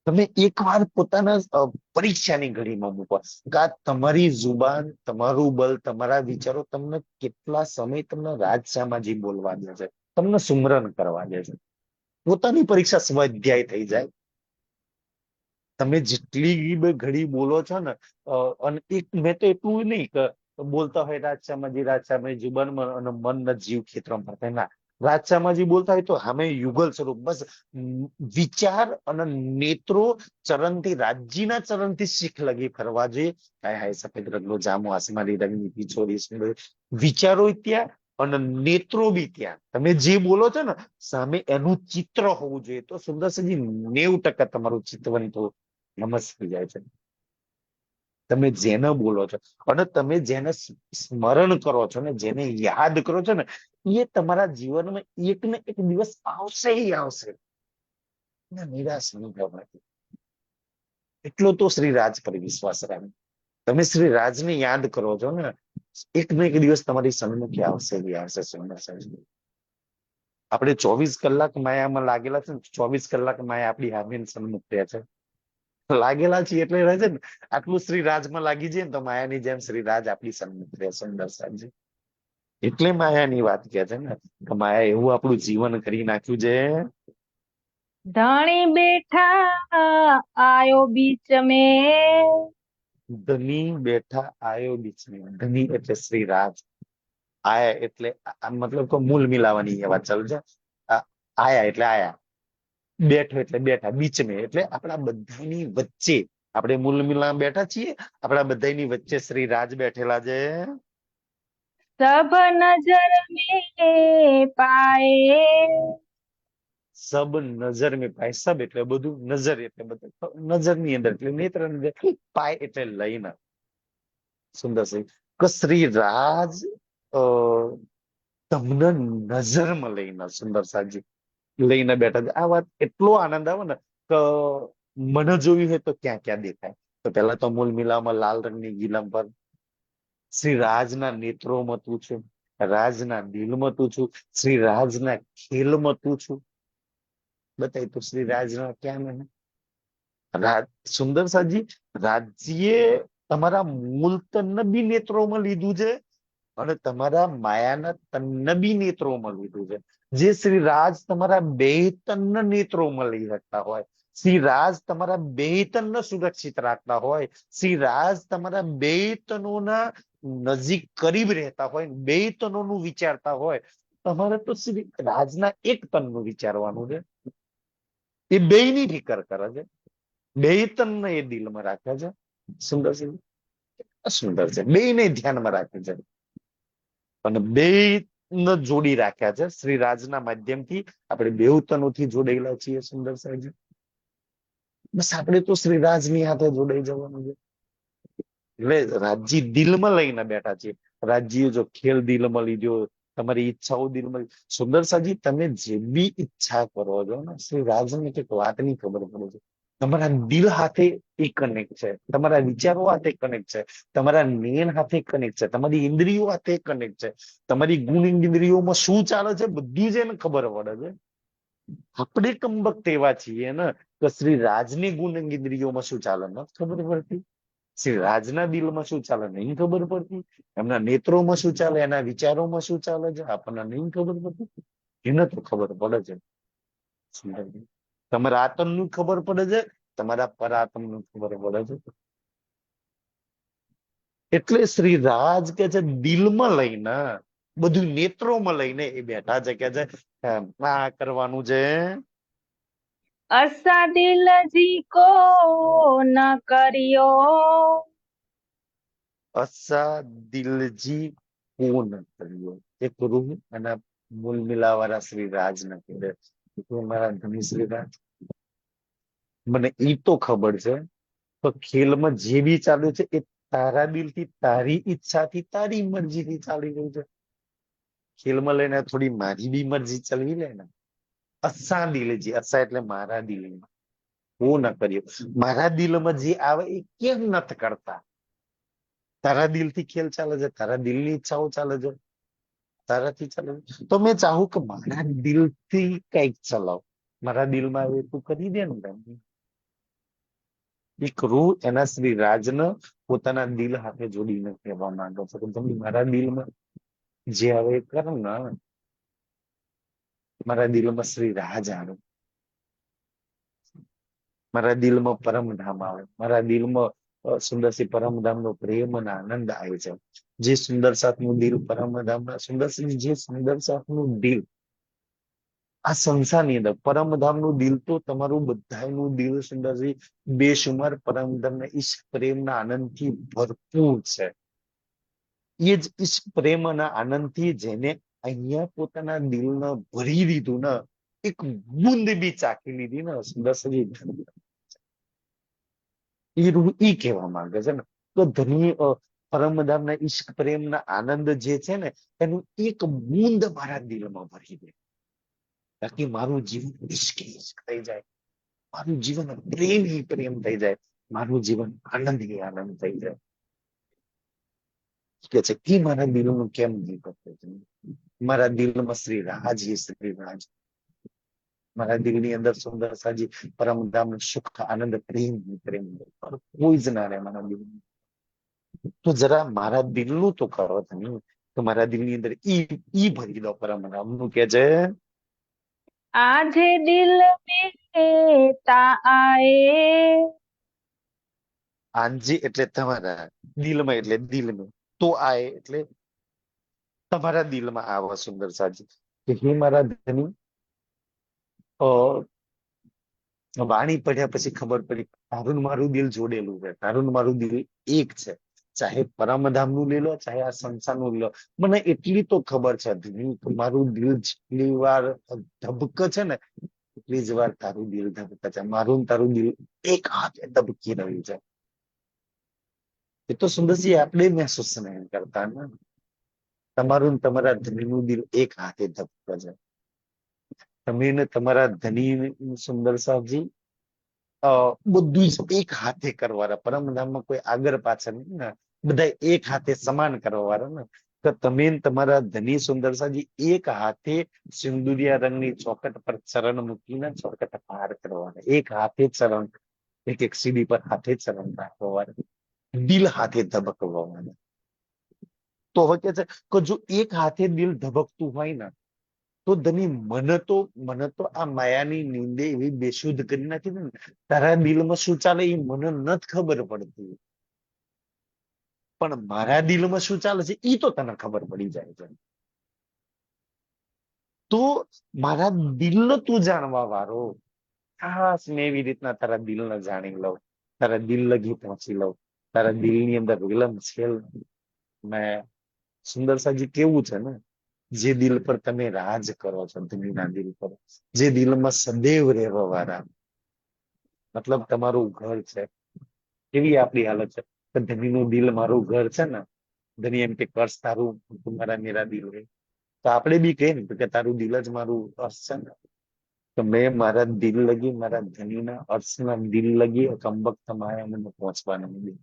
તમે એકવાર પોતાના પરીક્ષાની ઘડીમાં મૂકો કે આ તમારી જુબાન, તમારું બલ, તમારા વિચારો તમને કેટલા સમય તમને રાજશામાજી બોલવા દે છે, તમને સુમરન કરવા દે છે. પોતાની પરીક્ષા સ્વાધ્યાય થઈ જાય. તમે જેટલી ઘડી બોલો છો ને, અને એક મેં તો એટલું નહીં કે બોલતા હોય રાજશામાજી, રાજશામાજી જુબાનમાં અને મન જીવ ખેતરમાં ફરતા ના. રાજશામાજી બોલતા હોય તો સામે યુગલ સ્વરૂપ બસ વિચાર અને નેત્રો ચરણથી, રાજ્યના ચરણથી શીખ લગી ફરવા જોઈએ. હાય હાય સફેદ રંગનો જામો, આસમાની રંગની પિછોડી, વિચારો ત્યાં અને નેત્રો બી ત્યાં. તમે જે બોલો છો ને સામે એનું ચિત્ર હોવું જોઈએ. તો સુંદરસિંહજી 90% તમારું ચિતવન તો નમસ્તી જાય છે. તમે જેને બોલો છો અને તમે જેને સ્મરણ કરો છો ને, જેને યાદ કરો છો ને, એ તમારા જીવનમાં એક ને એક દિવસ આવશે ય આવશે. એને નિરાશ નહીં થવાથી. એટલો તો શ્રી રાજ પર વિશ્વાસ રાખો. તમે શ્રી રાજને યાદ કરો છો ને, એક ને એક દિવસ તમારી સન્મુખે આવશે ય આવશે. સુંદર સાહેબ, આપણે 24 કલાક માયામાં લાગેલા છે ને, 24 કલાક માયા આપણી હામે સન્મુખ રહે છે. લાગેલા છીએ એટલે રહે છે ને. આટલું શ્રી રાજમાં લાગી જાય ને તો માયાની જેમ શ્રી રાજ આપણી સન્મુખ રહે. સુંદર સાહેબજી, એટલે માયાની વાત કહે છે ને કે માયા એવું આપણું જીવન કરી નાખ્યું છે.
ધણી બેઠા આયો બીચ में,
ધની બેઠા આયો બીચ में. ધની એટલે શ્રી રાજ, આયા એટલે મતલબ કે મૂલ મિલાવાની એ વાત ચાલુ છે. આયા એટલે આયા, બેઠો એટલે બેઠા, બીચ में એટલે આપણા બધાની વચ્ચે. આપણે મૂલ મિલા બેઠા છીએ, આપણા બધાની વચ્ચે શ્રી રાજ બેઠેલા છે.
सब नजर में पाए,
સબ નજર में પાય. સબ એટલે બધું, નજર એટલે બધું, નજરની અંદર એટલે નેત્ર ની અંદર, પાય એટલે લઈને. સુંદર છે કે શ્રી રાજ અ તમને નજરમાં લઈને, સુંદર સાજી લઈને બેઠા છે. આ વાત એટલો આનંદ આવે ને કે મને જોયું હોય તો ક્યાં ક્યાં દેખાય. તો પેલા તો મૂલ મિલામાં લાલ રંગની ગિલમ પર શ્રી રાજના નેત્રોમાં તું છું, રાજના દિલમાં તું છું, શ્રી રાજના ખેલમાં તું છું. બતાય તો શ્રી રાજના ક્યાં નહીં. સુંદર સાજી, રાજ્યે તમારા મૂલ તન બી નેત્રોમાં લીધું છે અને તમારા માયાના તન બી નેત્રોમાં લીધું છે. જે શ્રી રાજ તમારા બે તન નેત્રોમાં લઈ શકતા હોય, શ્રી રાજ તમારા બે તન સુરક્ષિત રાખતા હોય, શ્રી રાજ તમારા બે તનોના નજીક કરીબ રહેતા હોય, બે તનોનું વિચારતા હોય, તમારે તો શ્રી રાજના એક તનનું વિચારવાનું છે. એ બેયની ફિકર કરે છે, બે તનને એ દિલમાં રાખે છે. સુંદર છે, સુંદર છે. બેયને ધ્યાનમાં રાખે છે અને બે જોડી રાખ્યા છે. શ્રી રાજના માધ્યમથી આપણે બેઉ તનોથી જોડાયેલા છીએ. સુંદર સાહેબ, બસ આપણે તો શ્રી રાજની હાથે જોડાઈ જવાનું છે. એટલે રાજ્ય દિલમાં લઈને બેઠા છીએ. રાજ્ય જો ખેલ દિલમાં લીધો, તમારી ઈચ્છાઓ દિલમાં. સુંદર સાજી, તમે જે બી ઈચ્છા કરો છો ને, શ્રી રાજને એક વાતની ખબર પડે છે. તમારા દિલ હાથે એ કનેક્ટ છે, તમારા વિચારો હાથે કનેક્ટ છે, તમારા નયન હાથે કનેક્ટ છે, તમારી ઇન્દ્રિયો હાથે કનેક્ટ છે. તમારી ગુણ ઇન્દ્રિયોમાં શું ચાલે છે બધું જ એને ખબર પડે છે. આપણે કમબખ્ત એવા છીએ ને કે શ્રી રાજની ગુણ ઇન્દ્રિયોમાં શું ચાલે નથી ખબર પડતી. શ્રી રાજના દિલમાં શું ચાલે નહીં ખબર પડતી. એમના નેત્રોમાં શું ચાલે, એના વિચારોમાં શું ચાલે છે આપણને નહીં ખબર પડતી. એને તો ખબર પડે છે. તમારા આત્મનું ખબર પડે છે, તમારા પરાત્મનું ખબર પડે છે. એટલે શ્રી રાજ કે છે દિલમાં લઈને, બધું નેત્રોમાં લઈને એ બેઠા છે. કે છે આ કરવાનું છે.
असा दिल जी को न करियो,
અસા દિલજી પૂર્ણ કર્યો. એક રૂહ અને મૂલ મિલાવાળા શ્રી રાજ ને કહે મારા ધની શ્રી રાજ, મને ઈ તો ખબર છે તો ખેલમાં જે બી ચાલુ છે એ તારા દિલથી, તારી ઈચ્છાથી, તારી મરજીથી ચાલી રહ્યું છે. ખેલમાં લઈને થોડી મારી બી મરજી ચલવી લે ને. અસા દિલજી, અસા એટલે મારા દિલમાં, હું ન કર્યો. મારા દિલમાં જે આવે એ કેમ નથી કરતા. તારા દિલથી ખેલ ચાલે છે, તારા દિલની ઈચ્છાઓ ચાલે છે, તારાથી ચાલે છે. તો મેં ચાહું કે મારા દિલથી કઈક ચલાવ, મારા દિલમાં આવે તું કરી દે ને. એક રૂહ એના શ્રી રાજને પોતાના દિલ હાથે જોડીને કહેવા માંગો છો કે તમે મારા દિલમાં જે આવે એ કરો ને. મારા દિલમાં શ્રી રાજ આવે, મારા દિલમાં પરમધામ આવે, મારા દિલમાં સુંદરસી પરમધામ નો પ્રેમ અને આનંદ આવે છે. જે સુંદર સાથનું દિલ પરમધામ, સુંદરસી જે સુંદર સાથનું દિલ આ સંસારની અંદર, પરમધામનું દિલ તો તમારું બધાનું દિલ સુંદરસી બેશુમાર પરમધામના ઈશ્ક પ્રેમના આનંદથી ભરપૂર છે. એ જ ઈશ્ક પ્રેમ અને આનંદથી જેને અહીંયા પોતાના દિલને ભરી દીધું ને, એક બૂંદ બી ચાખી લીધી ને સુદર્શનજી, એ રૂહ ઈ કહેવા માંગે છે ને. તો ધની પરમધામના ઈશ્ક પ્રેમના આનંદ જે છે ને, એનું એક બૂંદ મારા દિલમાં ભરી દે, તાકી મારું જીવન ઈશ્ક ઈશ્ક થઈ જાય, મારું જીવન પ્રેમ ઈ પ્રેમ થઈ જાય, મારું જીવન આનંદ ઈ આનંદ થઈ જાય. કે છે કે મારા દિલનું કેમ નહીં કરતો તમે? મારા દિલમાં શ્રી રાજ ઈ શ્રી રાજ, મારા દિલની અંદર સુંદર સાજી પરમધામ સુખ આનંદ પ્રેમ ઈ પ્રેમ, કોઈ જ ના રહે મારા દિલમાં. તો જરા મારા દિલનું તો કરો તમે, તો મારા દિલની અંદર ઈ ભરી દો પરમધામનું. કે છે
આજે દિલ में ता आए,
આંજી એટલે તમારા દિલમાં, એટલે દિલમાં, તો આ એટલે તમારા દિલમાં આવો સુંદર સાજી, કે હે મારા ધની, વાણી પડ્યા પછી ખબર પડી તારું ને મારું દિલ જોડેલું છે, તારું ને મારું દિલ એક છે. ચાહે પરમધામનું લઈ લો, ચાહે આ સંસારનું લઈ લો, મને એટલી તો ખબર છે ધની, કે મારું દિલ જેટલી વાર ધબક છે ને, એટલી જ વાર તારું દિલ ધબકે છે. મારું ને તારું દિલ એક હાથે ધબકી રહ્યું છે. એ તો સુંદરજી આપણે મહેસૂસ નહીં કરતા ને. તમારું ને તમારા ધનીનું દિલ એક હાથે ધબકે છે. તમે ને તમારા ધની સુંદર સાહેબજી બધું જ એક હાથે કરવાના. પરમધામમાં કોઈ આગળ પાછળ નહીં ને, બધા એક હાથે સમાન કરવાના ને. તો તમે ને તમારા ધની સુંદર સાહેબજી એક હાથે સિંદુરિયા રંગની ચોકટ પર ચરણ મૂકીને ચોકટ પાર કરવાના. એક હાથે ચરણ, એક એક સીડી પર હાથે ચરણ રાખવાના, દિલ હાથે ધબકવાના. તો હવે કે છે કે જો એક હાથે દિલ ધબકતું હોય ને, તો ધની મને તો આ માયાની નીંદે એવી બેશુદ્ધ કરી નાખી ને, તારા દિલમાં શું ચાલે એ મને નથી ખબર પડતી, પણ મારા દિલમાં શું ચાલે છે એ તો તને ખબર પડી જાય છે. તો મારા દિલને તું જાણવા વાળો, ખાસ મેં એવી રીતના તારા દિલને જાણી લઉં, તારા દિલ લગી પહોંચી લઉં, તારા દિલની અંદર વિલમ છેલ. મેં સુંદર સાજી કેવું છે ને, જે દિલ પર તમે રાજ કરો છો, ધનીના દિલ પર, જે દિલમાં સદૈવ રહેવા વાળા, મતલબ તમારું ઘર છે. એવી આપણી હાલત છે કે ધનીનું દિલ મારું ઘર છે ને, ધની એમ કે કર્સ તારું તમારા મેરા દિલ હે. તો આપણે બી કહીએ ને કે તારું દિલ જ મારું અર્થ છે ને. તો મેં મારા દિલ લગી, મારા ધનીના અર્થના દિલ લગી કંબક તમાયા મને પહોંચવાના નથી.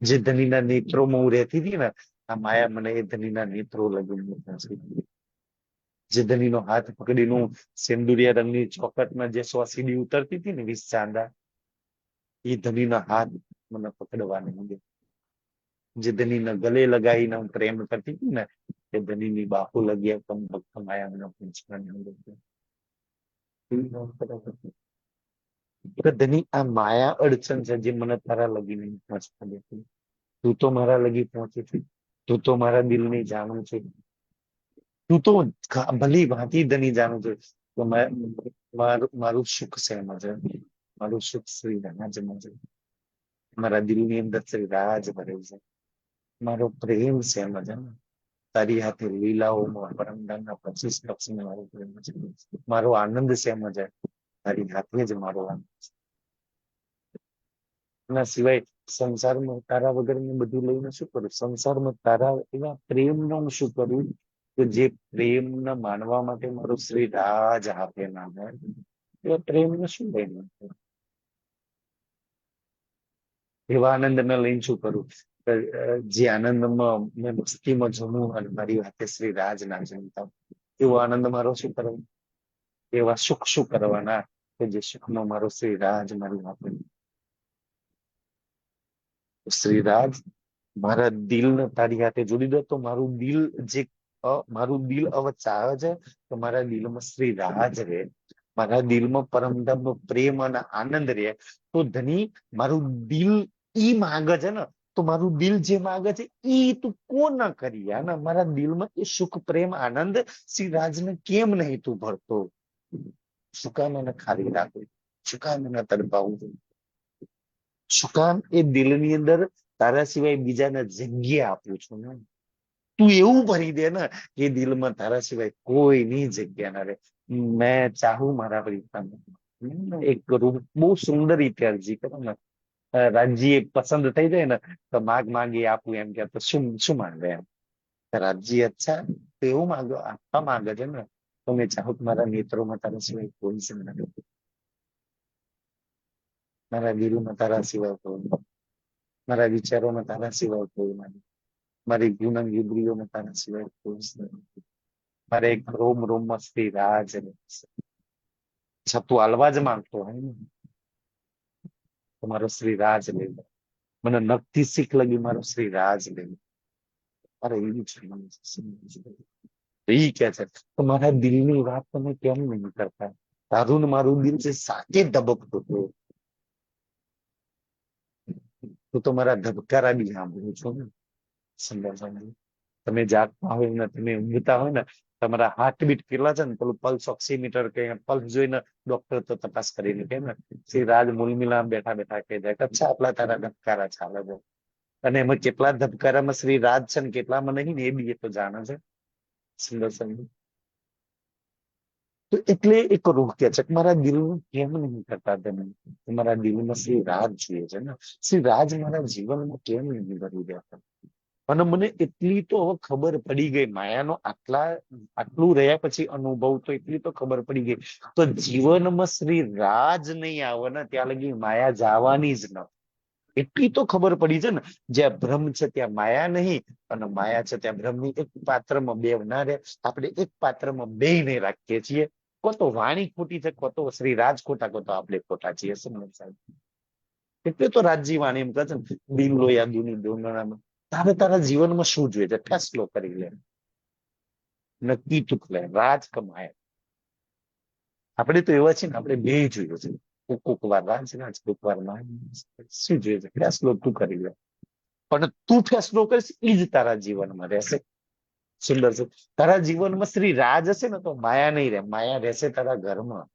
જે ધનીના નેત્રોમાં હું રહેતી હતી ને, આ માયા મને એ ધનીના નેત્રો લગી પહોંચી. જે ધનીનો હાથ પકડીનું સેન્દુરિયા રંગની ચોકટમાં જે 100 સીડી ઉતરતી હતી ને, 20 ચાંદા, એ ધનીના હાથ મને પકડવાને મળે. જે ધનીને ગલે લગાવીને હું પ્રેમ કરતી હતી ને, એ ધનીની બાહુ લગી કંબક તમાયા મને પહોંચવાને મળે. ધની આ માયા અડચણ છે જે મને તારા લગી નહીં પહોંચવા દેતી. તું તો મારા લગી પહોંચી છે, તું તો મારા દિલની જાણું છે, તું તો ભલી ભાંતિ ધની જાણું છે. તો મારું સુખ છે એમાં છે, મારું સુખ શ્રી રાજમાં છે, મારા દિલની અંદર શ્રી રાજ ભરે છે, મારો પ્રેમ છે એમાં છે ને. તારી હાથે લીલાઓમાં પરમધામના 25 લક્ષને મારો પ્રેમ છે, મારો આનંદ છે એમાં છે, તારી હાથે જ મારો આનંદ છે. એના સિવાય સંસારમાં તારા વગર મેં બધું લઈને શું કરું? સંસારમાં તારા એવા પ્રેમનો હું શું કરું કે જે પ્રેમને માનવા માટે મારું શ્રી રાજ આપે ના હોય એવા પ્રેમને શું લઈને? એવા આનંદને લઈને શું કરું? જે આનંદમાં મેં મસ્તીમાં જમું અને મારી હાથે શ્રી રાજ ના જમતા, એવો આનંદ મારો શું કરવાનો? એવા સુખ શું કરવાના કે જે સુખમાં મારો શ્રી રાજ મારી હાથે. શ્રીરાજ મારા દિલને તારી હાથે જોડી દો, તો મારું દિલ જે મારું દિલ હવે ચાહે છે તો મારા દિલમાં શ્રી રાજ રહે, મારા દિલમાં પરમધામ પ્રેમ અને આનંદ રહે. તો ધની મારું દિલ ઈ માંગે છે ને, તો મારું દિલ જે માંગે છે ઈ તું કોણ કરી? ને મારા દિલમાં એ સુખ પ્રેમ આનંદ શ્રી રાજને કેમ નહીં તું ભરતો? શું કામ એને ખાલી રાખું? શું કામ એને તડપાવું? શું કામ એ દિલની અંદર તારા સિવાય બીજાને જગ્યા આપું છું ને? તું એવું ભરી દે ને કે દિલમાં તારા સિવાય કોઈની જગ્યા ના રહે. મેં ચાહું મારા પ્રીતમ. એક બહુ સુંદર રીતે અરજી કરો ને, રાજી એક પસંદ થઈ જાય ને તો માગ માંગી આપું એમ કે તો શું શું માંગે એમ. રાજી અચ્છા તો એવું માંગો, આપવા માંગે છે ને. તો મેં ચાહું કે મારા નેત્રોમાં તારા સિવાય કોઈ છે ના, મારા દિલમાં તારા સિવાય કોઈ નહીં. મારા વિચારોમાં તારા સિવાય કોઈ નહીં. મારી ગુનંગ ઇન્દ્રિયોમાં તારા સિવાય કોઈ જ નથી. મારે એક રોમ રોમમાં શ્રી રાજ રહે છે. અચ્છા તું હાલવા જ માંગતો હોય ને, તો મારો શ્રી રાજ લે લે. મને નખથી શીખ લગી મારો શ્રી રાજ લે લે. અરે એવું છે મને સમજ પડી. એ કે છે તો મારા દિલની વાત તમે કેમ નહીં કરતા? તારું ને મારું દિલ છે સાચે ધબકતું હતું. તું તો મારા ધબકારા બી સાંભળું છું ને. સુંદર સમજ. તમે જાગતા હોય ને, તમે ઊંઘતા હોય ને, તમારા હાર્ટબીટ કેટલા છે ને, પેલું પલ્સ ઓક્સીમીટર કે પલ્સ જોઈને ડોક્ટર તો તપાસ કરીને કે ને શ્રી રાજ મુલમિલા બેઠા બેઠા કહી જાય કે અચ્છા આટલા તારા ધબકારા ચાલે છે. અને એમાં કેટલા ધબકારામાં શ્રી રાજ છે ને કેટલામાં નહીં ને એ બી એ તો જાણે છે. સુંદર સમજ. તો એટલે એક રૂહ કે છે કે મારા દિલનું કેમ નહીં કરતા તમે? તમારા દિલમાં શ્રી રાજ જોઈએ છે ને, શ્રી રાજ મારા જીવનમાં કેમ નહીં ભરી દેતા? અને મને એટલી તો હવે ખબર પડી ગઈ માયાનો આટલું રહ્યા પછી અનુભવ તો એટલી તો ખબર પડી ગઈ. તો જીવનમાં શ્રી રાજ નહીં આવે ને ત્યાં લગી માયા જવાની જ ન. એટલી તો ખબર પડી છે ને, જ્યાં બ્રહ્મ છે ત્યાં માયા નહીં, અને માયા છે ત્યાં બ્રહ્મ નહીં. એક પાત્રમાં બે ના રહે. આપણે એક પાત્રમાં બે ને રાખીએ છીએ. કો તો વાણી ખોટી છે, કો તો શ્રી રાજ ખોટા, કો તો આપણે ખોટા છીએ. સમજ સાહેબ. એટલે તો રાજજી વાણી એમ કહે છે ને, દિલ લો યા દુની દોનામાં. તારે તારા જીવનમાં શું જોઈએ છે ફેસલો કરી લે, નક્કી તું લે, રાજ કમાય. આપણે તો એવા છે ને, આપણે બે જોઈએ છે. કોક વાર રાજ રાજ, કોક વાર માય. શું જોઈએ છે ફેસલો તું કરી લે. પણ તું ફેસલો કરીશ એ જ તારા જીવનમાં રહેશે. સુંદર છે. તારા જીવનમાં શ્રી રાજ હશે ને તો માયા નહીં રહે. માયા રહેશે તારા ઘરમાં,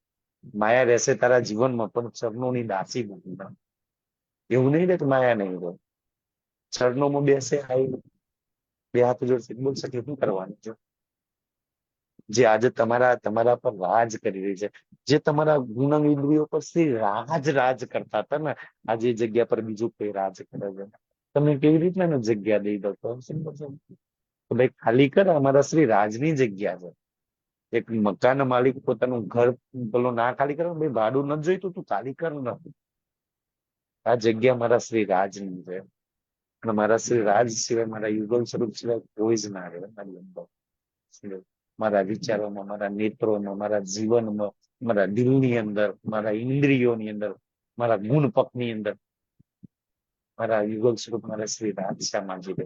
માયા રહેશે તારા જીવનમાં, પણ ચરણોની દાસી બની. એવું નહીં રહે કે માયા નહીં રહે. ચરણોમાં બેસે આવી, બે હાથ જોડશે બોલશે કે શું કરવાનું છે? જે આજે તમારા પર રાજ કરી રહી છે, જે તમારા ગુણ ઇન્દ્રિયો પર શ્રી રાજ રાજ કરતા હતા ને, આજે એ જગ્યા પર બીજું કોઈ રાજ કરે છે. તમે કેવી રીતના એને જગ્યા દઈ દો તો ભાઈ ખાલી કર, અમારા શ્રી રાજની જગ્યા છે. એક મકાન માલિક પોતાનું ઘર પેલો ના ખાલી કરે, ભાઈ ભાડું નથી જોઈતું, તું ખાલી કર ને. આ જગ્યા મારા શ્રી રાજની છે. અને મારા શ્રી રાજ સિવાય, મારા યુગલ સ્વરૂપ સિવાય કોઈ જ ના રહે મારી અંદર. મારા વિચારોમાં, મારા નેત્રોમાં, મારા જીવનમાં, મારા દિલની અંદર, મારા ઇન્દ્રિયોની અંદર, મારા ગુણ પકની અંદર મારા યુગલ સ્વરૂપ મારા શ્રી રાજ શ્યામાજી રહે.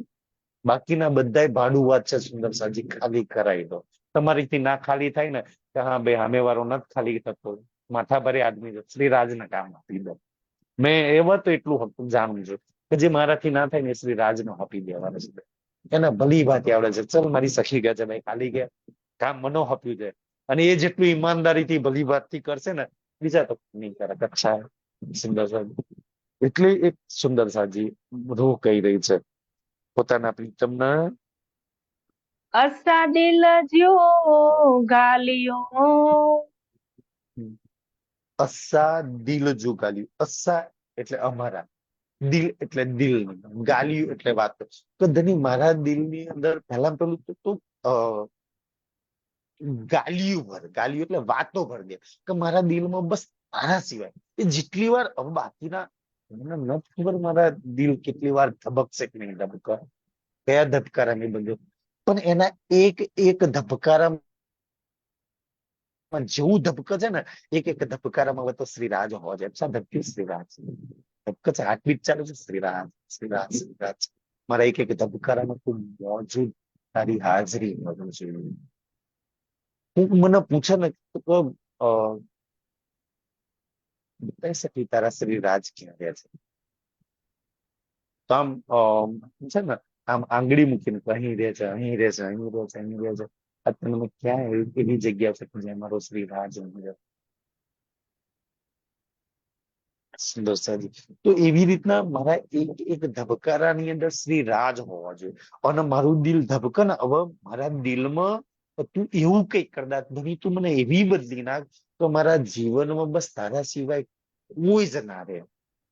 બાકીના બધાય ભાડું વાત છે. સુંદર સાજી ખાલી કરાવી દો. તમારીથી ના ખાલી થાય ને કે હા ભાઈ સામે વાળો નથી ખાલી થતો, માથા ભરે આદમી શ્રી રાજને કામ આપી દો. મેં એવા તો એટલું જાણું છું કે જે મારાથી ના થાય ને શ્રી રાજનો આપી દેવાનો છે. એને ભલી વાત આવડે છે. ચલ મારી સખી ગયા છે ભાઈ, ખાલી ગયા કામ મનો આપ્યું છે. અને એ જેટલું ઈમાનદારીથી ભલી વાતથી કરશે ને, બીજા તો નહીં કરે. કચ્છા સુંદર સાહેબ. એટલે એક સુંદર સાજી રૂહ કહી રહી છે પોતાના પ્રીતમના
અસા દિલ જો ગાલિયો.
અસ્સા દિલ જુગાલ્યું. અસ્સા એટલે અમારા, દિલ એટલે દિલ, ગાલિયું એટલે વાતો. તો ધની મારા દિલની અંદર પહેલા પેલું તો ગાલિયું ભર, ગાલિયું એટલે વાતો ભર દે કે મારા દિલમાં બસ તારા સિવાય. એ જેટલી વાર હવે બાકીના મને નથી ખબર મારા દિલ કેટલી વાર ધબકશે કે નહીં ધબકે, કયા ધબકારા નહીં બધું, પણ એના એક એક ધબકારામાં જેવું ધબકે છે ને, એક એક ધબકારામાં હવે તો શ્રી રાજ હોવા જાય. ધબક્યું શ્રી રાજ ધબકે છે, હાર્ટબીટ ચાલુ છે, શ્રી રાજ શ્રી રાજ શ્રી રાજ. મારા એક એક ધબકારામાં તું મોજૂદ, તારી હાજરી હોવી જોઈએ. મને પૂછે ને તો બતાવી શકી તારા શ્રી રાજ ક્યાં રહ્યા છે? તો આમ છે ને, આમ આંગળી મૂકીને અહીં રહે છે, અહીં રહે છે, અહીં રહે છે, અહીં રહે છે. અત્યારે ક્યાં એવી જગ્યા છે કે જ્યાં મારો શ્રી રાજ રહે? સુંદરતાજી, તો એવી રીતના મારા એક એક ધબકારાની અંદર શ્રી રાજ હોવા જોઈએ. અને મારું દિલ ધબકે ને, હવે મારા દિલમાં તું એવું કઈક કર દે ધણી, તું મને એવી બદલી નાખ તો મારા જીવનમાં બસ તારા સિવાય કોઈ જ ના રહે,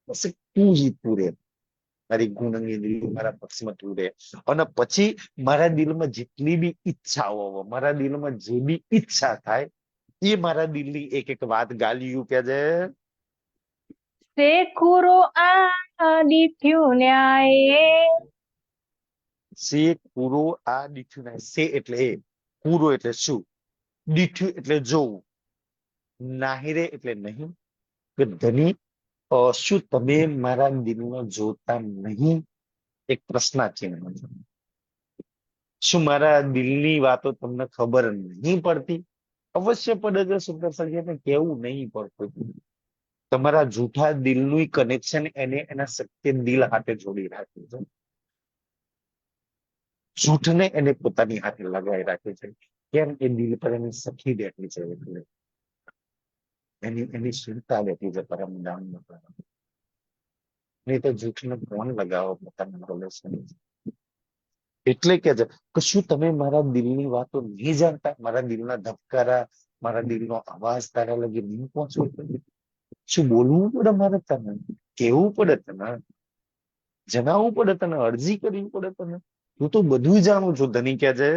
બસ એક તું જ તું રહે, મારી ગુણંગી મારા પક્ષમાં તું રહે. અને પછી મારા દિલમાં જેટલી બી ઈચ્છાઓ આવે, મારા દિલમાં જે બી ઈચ્છા થાય એ મારા દિલની એક એક વાત ગાલિયું કે છે.
શેખુરો આદિત્યું ન્યાયે.
સે પૂરો આ દીઠ્યું ના, સે એટલે એ, પૂરો એટલે શું, દીઠ્યું એટલે જોવું, નાહિરે એટલે નહીં, કે ધની શું તમે મારા દિલમાં જોતા નહીં? એક પ્રશ્નાચિહ્ન છે. શું મારા દિલની વાતો તમને ખબર નહીં પડતી? અવશ્ય પડે છે સુંદર સખીને, કેવું નહીં પડતું. તમારા જૂઠા દિલનું કનેક્શન એને એના સત્ય દિલ હાથે જોડી રાખ્યું છે. જૂઠને એને પોતાની હાથે લગાવી રાખે છે. કેમ? એ દિલ પર એની સખી બેઠી છે એટલે, એની એની સુરતા બેઠી છે પરમ ધામ. નહીં તો જૂઠને કોણ લગાવો પોતાના રિલેશન. એટલે કે છે કે શું તમે મારા દિલની વાતો નહીં જાણતા? મારા દિલના ધબકારા, મારા દિલનો અવાજ તારા લગી નહીં પહોંચવો? શું બોલવું પડે મારે તને? કેવું પડે તને? જણાવવું પડે તને? અરજી કરવી પડે તને? હું તો બધું જાણું છું. ધની કે છે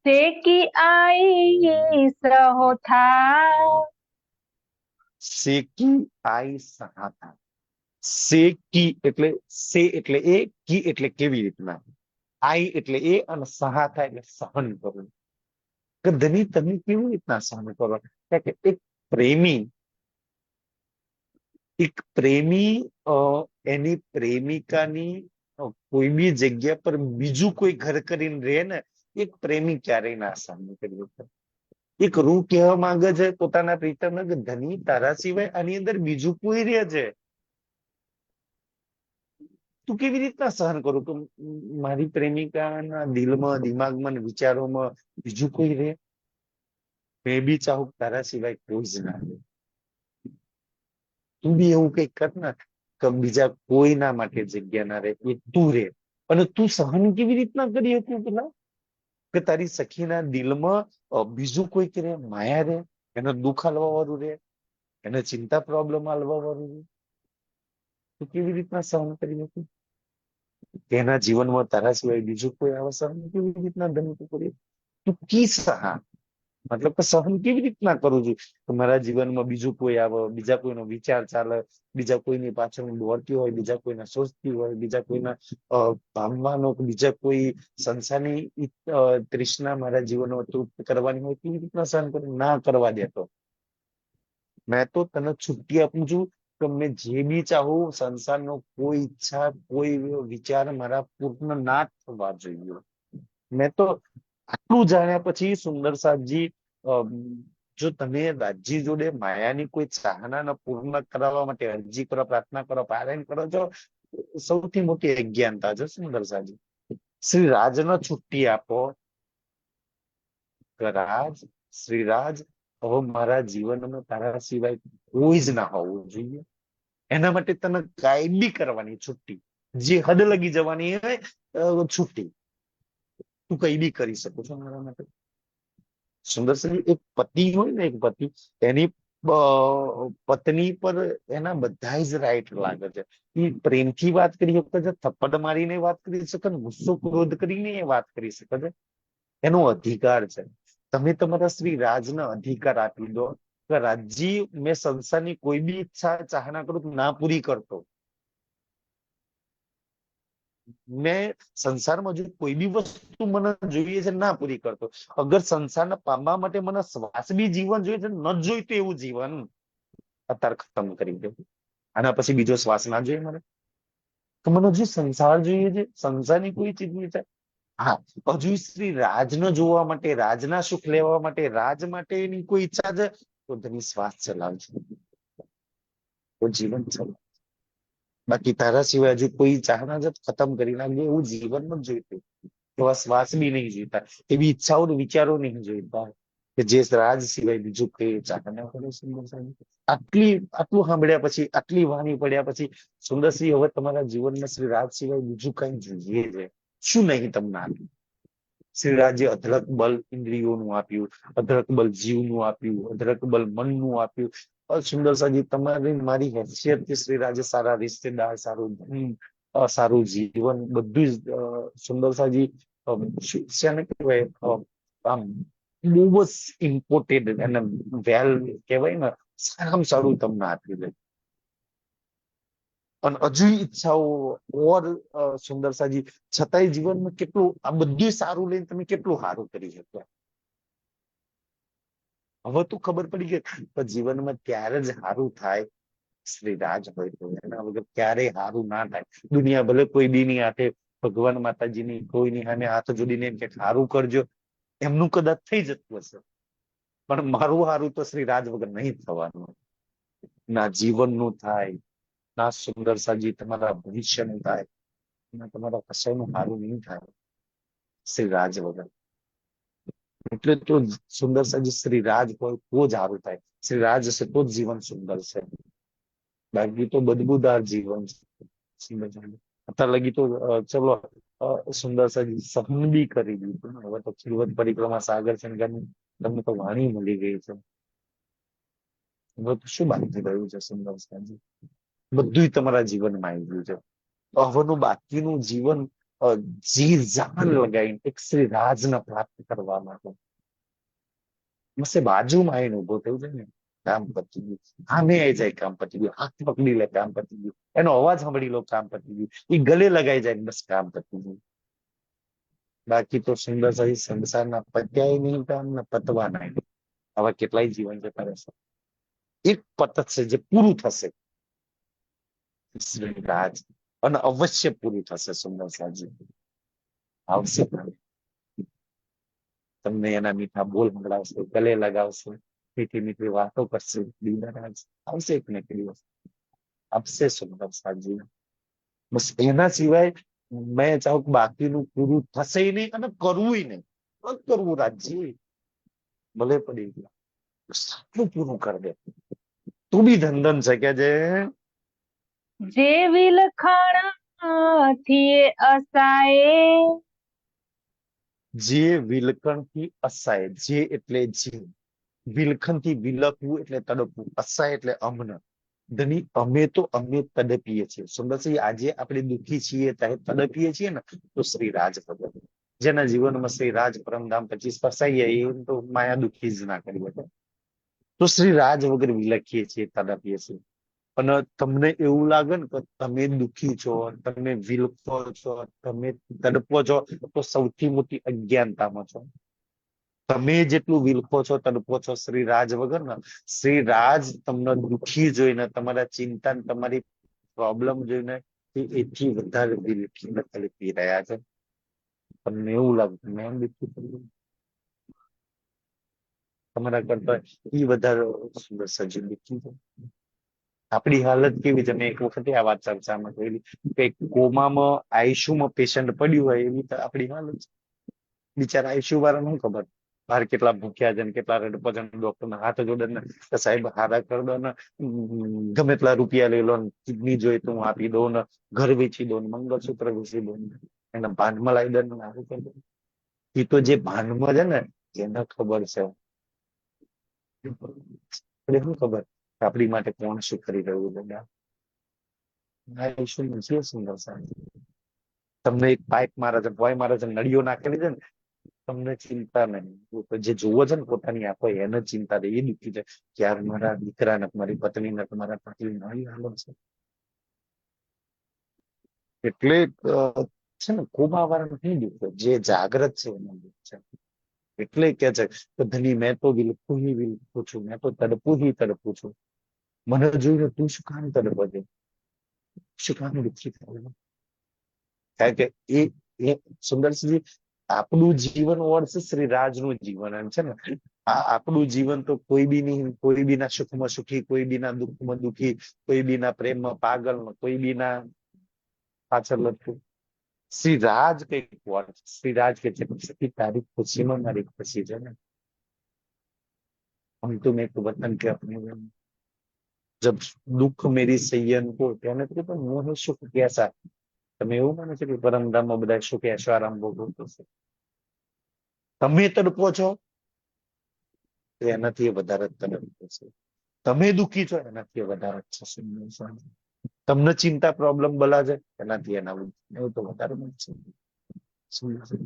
સેકી આઈસ રહો થા.
સેકી આઈ સહાતા. સે કી એટલે સે એટલે એ, કી એટલે કેવી રીતના, આઈ એટલે એ, અને સહાતા એટલે સહન કરવું. કે ધની તમે કેવી રીતના સહન કરો? કે પ્રેમી એક પ્રેમી એની પ્રેમિકાની કોઈ બી જગ્યા પર બીજું કોઈ ઘર કરીને રહે ને, એક પ્રેમી ક્યારેય ના સહન કરી શકે. એક રૂ કહેવા માંગે છે પોતાના પ્રીતમને કે ધની તારા સિવાય આની અંદર બીજું કોઈ રહે છે, તું કેવી રીતના સહન કરું કે મારી પ્રેમિકાના દિલમાં, દિમાગમાં ને વિચારોમાં બીજું કોઈ રહે? મેં બી ચાહું તારા સિવાય કોઈ જ ના રહે. તું બી એવું કઈક કર ને કે બીજા કોઈના માટે જગ્યા ના રહે, એ તું રે. અને તું સહન કેવી રીતના કરી શકું પેલા કે તારી સખીના દિલમાં બીજું કોઈક રે, માયા રે, એનો દુઃખ હાલવા વાળું રે, એને ચિંતા પ્રોબ્લેમ હાલવા વાળું રે? તું કેવી રીતના સહન કરી શકું? તેના જીવનમાં તારા સિવાય બીજું કોઈ આવે, સહન કેવી રીતના ધન તું કરી? તું કી સહા મતલબ કે સહન કેવી રીતના કરું છું કે મારા જીવનમાં બીજું કોઈ આવે, બીજા કોઈનો વિચાર ચાલે, બીજા કોઈની પાછળ હું દોડતી હોય, બીજા કોઈના સોચતી હોય, બીજા કોઈના પામવાનો, બીજા કોઈ સંસારની તૃષ્ણા મારા જીવનમાં તૃપ્ત કરવાની હોય, કેવી રીતના સહન કરું? ના કરવા દેતો. મેં તો તને છુટ્ટી આપું છું કે મેં જે બી ચાહું, સંસારનો કોઈ ઈચ્છા, કોઈ વિચાર મારા પૂર્ણ ના થવા જોઈએ. મેં તો આટલું જાણ્યા પછી સુંદર સાહેબજી, જો તમે રાજ્ય જોડે માયાની કોઈ ચાહના પૂર્ણ કરાવવા માટે અરજી કરો, પ્રાર્થના કરો, પારાયણ કરો છો, સૌથી મોટી અજ્ઞાનતા છે સુંદર સાહેબજી. શ્રી રાજનો છુટ્ટી આપો કે રાજ, શ્રી રાજ, હવે મારા જીવનમાં તારા સિવાય કોઈ જ ના હોવું જોઈએ. એના માટે તને કાંઈ બી કરવાની છુટ્ટી, જે હદ લગી જવાની હોય છુટ્ટી, તું કઈ બી કરી શકો છો મારા માટે. સુંદર એક પતિ હોય ને, એક પતિ, એની પત્ની પર એના બધા જ રાઈટ લાગે છે. એ પ્રેમથી વાત કરી શકે છે, થપ્પડ મારીને વાત કરી શકે, ગુસ્સો ક્રોધ કરીને એ વાત કરી શકે છે. એનો અધિકાર છે. તમે તમારા શ્રી રાજને અધિકાર આપી દો કે રાજજી, મેં સંસારની કોઈ બી ઈચ્છા ચાહના કરું ના પૂરી કરતો, મેં સંસારમાં જો કોઈ બી વસ્તુ મને જોઈએ છે ના પૂરી કરતો, અગર સંસારને પામવા માટે મને શ્વાસ બી જીવન જોઈએ છે, ન જોઈતું એવું જીવન અત્યારે ખતમ કરી દે. આના પછી બીજો શ્વાસ ના જોઈએ મને? તો મને હજુ સંસાર જોઈએ છે, સંસારની કોઈ ચીજ નહીં છે. હા, હજુ શ્રી રાજને જોવા માટે, રાજના સુખ લેવા માટે, રાજ માટે એની કોઈ ઈચ્છા છે તો તેની શ્વાસ ચલાવશે, તો જીવન ચલાવ. બાકી તારા સિવાય હજુ કોઈ ચાહના જ ખતમ કરી નાખે એવું જીવન નથી જોઈતું. એવા શ્વાસ બી નહીં જોઈતા, એવી ઈચ્છાઓ ને વિચારો નહીં જોઈતા. કે જે રાજ સિવાય બીજું કઈ ચાલે ના પડે સુંદરસાજી. આટલું સાંભળ્યા પછી, આટલી વાણી પડ્યા પછી, સુંદરસિંહ, હવે તમારા જીવનમાં શ્રી રાજ સિવાય બીજું કઈ જોઈએ છે શું? નહીં તમને આપ્યું. શ્રી રાજે અઢળક બલ ઇન્દ્રિયોનું આપ્યું, અઢળક બલ જીવનું આપ્યું, અઢળક બલ મનનું આપ્યું. સુંદરસાજી, તમારી મારી હેસિયતથી શ્રી રાજે સારા રિશ્તેદાર, સારું ધન, સારું જીવન બધું જ સુંદરસાજી શેને કહેવાય, આમ બહુ જ ઇમ્પોર્ટેડ અને વેલ કહેવાય ને, સારામાં સારું તમને આપી દે. અને હજુ ઈચ્છાઓ ઓર સુંદરસાજી, છતાંય જીવનમાં કેટલું આ બધું સારું લઈને તમે કેટલું સારું કરી શકો. હવે તો ખબર પડી ગઈ પણ જીવનમાં ત્યારે જ સારું થાય શ્રી રાજ હોય તો, એના વગર ક્યારેય સારું ના થાય. દુનિયા ભલે કોઈ દી ની હાથે, ભગવાન માતાજીની કોઈની સામે હાથ જોડીને એમ કે સારું કરજો, એમનું કદાચ થઈ જતું હશે, પણ મારું સારું તો શ્રી રાજ વગર નહીં થવાનું. ના જીવનનું થાય, ના સુંદરસાજી તમારા ભવિષ્યનું થાય, ના તમારા કશાયનું સારું નહીં થાય શ્રી રાજ વગર. એટલે તો સુંદરસાજી શ્રી રાજ હોય તો જ સારું થાય. શ્રી રાજ હશે તો જ જીવન સુંદર છે, બાકી તો બદબૂદાર જીવન છે સુંદરસાજી. અત્યારે લગી તો ચલો સુંદરસાજી સહન બી કરી દીધું, હવે તો ખીલવત પરિક્રમા સાગર સંગાની તમને તો વાણી મળી ગઈ છે. હવે તો શું બાકી રહ્યું છે સુંદરસાજી? બધું તમારા જીવનમાં આવી ગયું છે. હવેનું બાકીનું જીવન જી જાન લગાવીને એક શ્રી રાજને પ્રાપ્ત કરવા માટે મસ્ત બાજુમાં આવીને ઉભો થયું છે ને, કામ પતી ગયું. સામે આવી જાય કામ પતી ગયું, હાથ પકડી લે કામ પતી ગયું, એનો અવાજ સાંભળી લો કામ પતી ગયું, એ ગલે લગાઈ જાય બસ કામ પતી ગયું. બાકી તો સુંદરસાજી સંસારના પત્યાય નહીં કામ ને પતવાના નહીં. આવા કેટલાય જીવન જતા રહેશે, એક પતશે જે પૂરું થશે શ્રી રાજ, અને અવશ્ય પૂરું થશે સુંદરસાજી. આવશે તમને એના મીઠા બોલ સંભળાવશે, ગલે લગાવશે, મીઠી મીઠી વાતો કરશે, દીદારાજ આવશે એક ને એક દિવસ, આપશે સુંદરસાજી. બસ એના સિવાય મેં ચાહું કે બાકીનું પૂરું થશે નહીં અને કરવું નહીં. ન કરવું રાજજી, ભલે પડી ગયા સાચું પૂરું કરી દે તું બી ધન છે કે
જે વિલખણ થી અસાય,
જે વિલખણ થી અસાય, જે એટલે જીવ, વિલખણ થી વિલખવું એટલે તડપવું, અસાય એટલે અમ્ન. ધની અમે તડપીએ છીએ. સુંદરસિંહ, આજે આપણે દુઃખી છીએ ત્યારે તડપીએ છીએ ને, તો શ્રી રાજ ભગત જેના જીવનમાં શ્રી રાજ પરમધામ 25 ફસાઈએ એ તો માયા દુઃખી જ ના કરી શકે. તો શ્રી રાજ વગર વિલખીએ છીએ, તડપીએ છીએ. અને તમને એવું લાગે ને કે તમે દુઃખી છો, તમે વિલખો છો, તમે તડપો છો, તો સૌથી મોટી અજ્ઞાનતામાં છો. તમે જેટલું વિલખો છો, તડપો છો શ્રી રાજ વગર ને, શ્રી રાજ તમને દુઃખી જોઈને, તમારા ચિંતા તમારી પ્રોબ્લેમ જોઈને એથી વધારે વિલખીને તડપી રહ્યા છે. તમને એવું લાગે મેં દુઃખી થયું, તમારા કરતા એ વધારે સુંદર સજીવ દુઃખી છે. આપણી હાલત કેવી છે? મેં એક વખતે આ વાત ચર્ચામાં કહેલી કે કોમામાં આઈસીયુમાં પેશન્ટ પડ્યું હોય એવી તો આપણી હાલત છે. બિચારા આઈસીયુ વાળાને શું ખબર બહાર કેટલા ભૂખ્યા છે ને કેટલા રડપા છે, ડોક્ટરના હાથ જોડે ને સાહેબ હારા કરી દો ને, ગમે એટલા રૂપિયા લઈ લો ને, કિડની જોઈ તો હું આપી દઉં ને, ઘર વેચી દઉં ને, મંગળસૂત્ર વેચી દઉં ને, એને ભાનમાં લાવી દે ને હારું કરી દો. એ તો જે ભાનમાં છે ને એને ખબર છે. આપણે શું ખબર આપણી માટે કોણ શું કરી રહ્યું છે? આઈસીયુ નથી સુંદર સાહેબ. તમને એક પાઇપ મારે છે, ભોય મારે છે, નળીઓ નાખેલી છે ને, તમને ચિંતા નહીં. જે જોવો છે ને પોતાની આંખો એને ચિંતા રહે, એ દુઃખી છે કે યાર મારા દીકરાને, મારી પત્નીને, મારા પતિ નહીં હાલત છે. એટલે છે ને કોમા વાળાને નહીં દુઃખ, જે જાગ્રત છે એનું દુઃખ છે. એટલે કે છે કે ધની મેં તો વિલખું છું, મેં તો તડપું છું. મને જોઈને તું શું કામ તડપે છે? શું કામ દુઃખી થાય? કારણ કે એ સુંદરસિંહ, આપણું જીવન વર્ષ શ્રી રાજનું જીવન એમ છે ને. આપણું જીવન તો કોઈ બી નહીં, કોઈ બી ના સુખમાં સુખી, કોઈ બી ના દુઃખમાં દુઃખી, કોઈ બી ના પ્રેમમાં પાગલ, કોઈ બી ના પાછળ લટકું. શ્રી રાજ કઈક વર્ષ, શ્રી રાજ કે છે તારી ખુશીમાં મારી ખુશી છે ને. हम तुम्हें एक वतन के अपने हैं। जब दुख मेरी सैयन को त्याने તો મોહ સુખ કેસા તમે એવું માનો છો કે પરમધામમાં બધા સુખ ऐशोआराम ભોગવતો છે? તમે તડપો છો તો એનાથી વધારે તડપતો છે. તમે દુઃખી છો એનાથી વધારે જ છે સુંદર સાંજ. તમને ચિંતા પ્રોબ્લેમ બલા છે એનાથી એના એવું તો વધારે જ છે સુંદર સાંજ.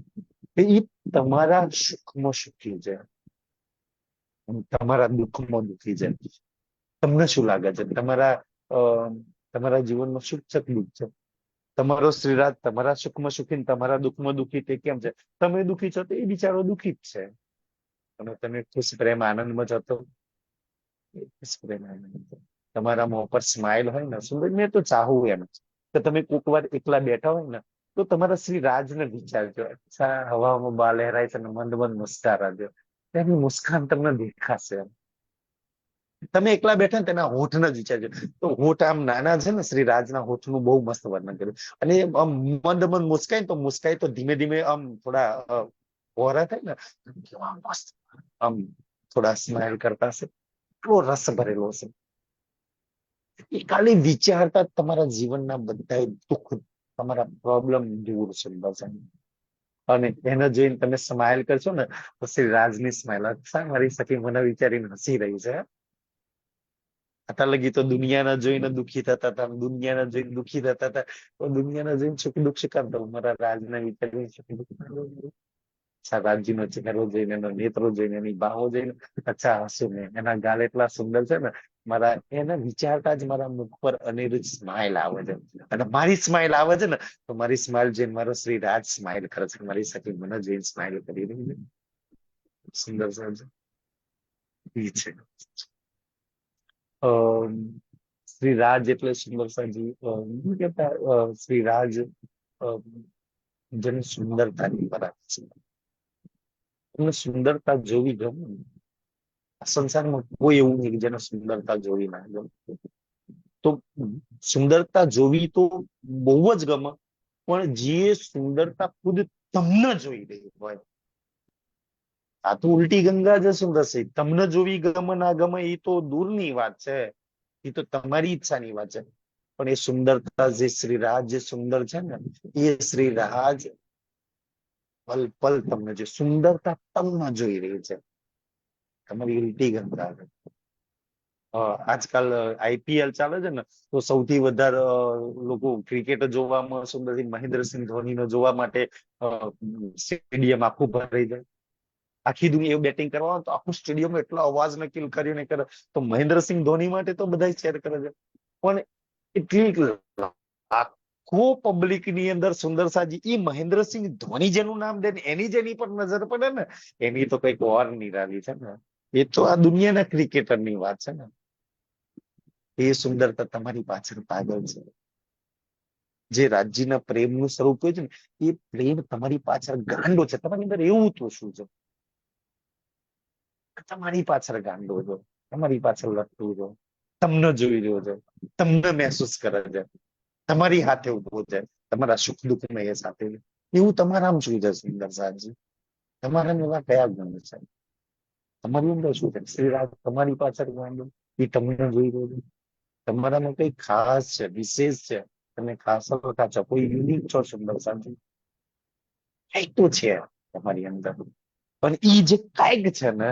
એ તમારા સુખમાં સુખી છે અને તમારા દુઃખમાં દુઃખી છે. તમને શું લાગે છે અ, તમારા જીવનમાં સુખ છે કે દુઃખ છે? તમારો શ્રીરાજ તમારા સુખમાં સુખી ને તમારા દુઃખમાં દુઃખી તે કેમ છે? તમે દુઃખી છો તો એ બિચારો દુઃખી જ છે. અને તમે ખુશ પ્રેમ આનંદમાં જતો એ ખુશ પ્રેમ આનંદ. તમારા મોં પર સ્માઇલ હોય ને સુંદર, મેં તો ચાહું એમ કે તમે કોક વાર એકલા બેઠા હોય ને તો તમારા શ્રી રાજને વિચારજો. અચ્છા, હવામાં બાલ લહેરાય છે ને મંદ મંદ મુસ્કારાજો, તેની મુસ્કાન તમને દેખાશે. તમે એકલા બેઠા ને તેના હોઠને જ વિચારજો. તો હોઠ આમ નાના છે ને, શ્રી રાજના હોઠનું બહુ મસ્ત વર્ણન કર્યું. અને આમ મંદ મંદ મુસ્કાય ને તો મુસ્કાય તો ધીમે ધીમે આમ થોડા પહોળા થાય ને, કેવા મસ્ત આમ થોડા સ્માઇલ કરતા છે. એટલો રસ ભરેલો છે. એ ખાલી વિચારતા જ તમારા જીવનના બધા દુઃખ, તમારા પ્રોબ્લેમ દૂર છે બસ એમ. અને એને જોઈને તમે સ્માઇલ કરશો ને તો શ્રી રાજની સ્માઇલ, અચ્છા મારી સખી મને વિચારીને હસી રહી છે. અત્યાર લગી તો દુનિયાના જોઈને દુઃખી થતા હતા, દુનિયાના જોઈને દુઃખી થતા હતા. તો દુનિયાના જોઈને સુખ દુઃખ શીખાડતો મારા રાજના વિચારીને સુખ દુઃખ. અચ્છા, રાજ્યનો ચહેરો જોઈને, એનો નેત્રો જોઈને, એની બાહો જોઈને અચ્છા હસું ને, એના ગાલ એટલા સુંદર છે ને, મારા એને વિચારતા જ મારા મુખ પર અનિરુદ્ધ સ્માઇલ આવે છે. અને મારી સ્માઇલ આવે છે ને તો મારી સ્માઇલ જોઈને મારો શ્રી રાજ સ્માઇલ કરે છે. મારી સખી મને જોઈને સ્માઇલ કરી રહી છે. સુંદર છે એ છે. અમ, શ્રી રાજ એટલે સુંદર સાજી શું કહેતા શ્રી રાજ જેને સુંદરતાની પરાગ છે. તમને સુંદરતા જોવી ગમે ને? આ સંસારમાં કોઈ એવું નહીં કે જેને સુંદરતા જોવી ના ગમે. તો સુંદરતા જોવી તો બહુ જ ગમે, પણ જે સુંદરતા ખુદ તમને જોઈ રહી હોય. આ તો ઉલટી ગંગા જ સુંદર છે. તમને જોવી ગમે ના ગમે એ તો દૂરની વાત છે, એ તો તમારી ઈચ્છાની વાત છે. પણ એ સુંદરતા જે શ્રીરાજ જે સુંદર છે ને, એ શ્રીરાજ પલ પલ તમને જે સુંદરતા તમને જોઈ રહી છે. તમારી ઉલટી ગંગા. આજકાલ આઈપીએલ ચાલે છે ને, તો સૌથી વધારે લોકો ક્રિકેટ જોવામાં સુંદરસિંહ મહેન્દ્રસિંહ ધોનીને જોવા માટે સ્ટેડિયમ આખું ભરાઈ જાય. આખી દુનિયા એવું બેટિંગ કરવા તો આખું સ્ટેડિયમ એટલો અવાજ ને કિલ કરીને કરે. તો મહેન્દ્રસિંહ ધોની માટે તો બધા શેર કરે છે. પણ એટલી લાખો પબ્લિક ની અંદર સુંદર સાજી એ મહેન્દ્રસિંહ ધોની જેનું નામ દે ને એની જેની પર નજર પડે ને, એની તો કઈક ઓર નિરાલી છે ને. એ તો આ દુનિયાના ક્રિકેટર ની વાત છે ને. એ સુંદરતા તમારી પાછળ પાગલ છે. જે રાજ્યના પ્રેમનું સ્વરૂપ હોય છે ને, એ પ્રેમ તમારી પાછળ ગાંડો છે. તમારી અંદર એવું તો શું છે? તમારી પાછળ ગાંડો છો, તમારી પાછળ લટતું છો, તમને જોઈ રહ્યો છે, તમને મહેસૂસ કરે છે, તમારી હાથે ઉભો છે, તમારા સુખ દુઃખ ને એ સાથે. એવું તમારામાં શું છે સુંદર સાજી? તમારા એવા કયા ગુણ છે? તમારી અંદર શું છે? શ્રીરાજ તમારી પાછળ ગાંડો, એ તમને જોઈ રહ્યો છે. તમારામાં કઈ ખાસ છે, વિશેષ છે? તમે ખાસ છો, કોઈ યુનિક છો સુંદર સાજી? કઈક તો છે તમારી અંદર. પણ ઈ જે કાંઈક છે ને,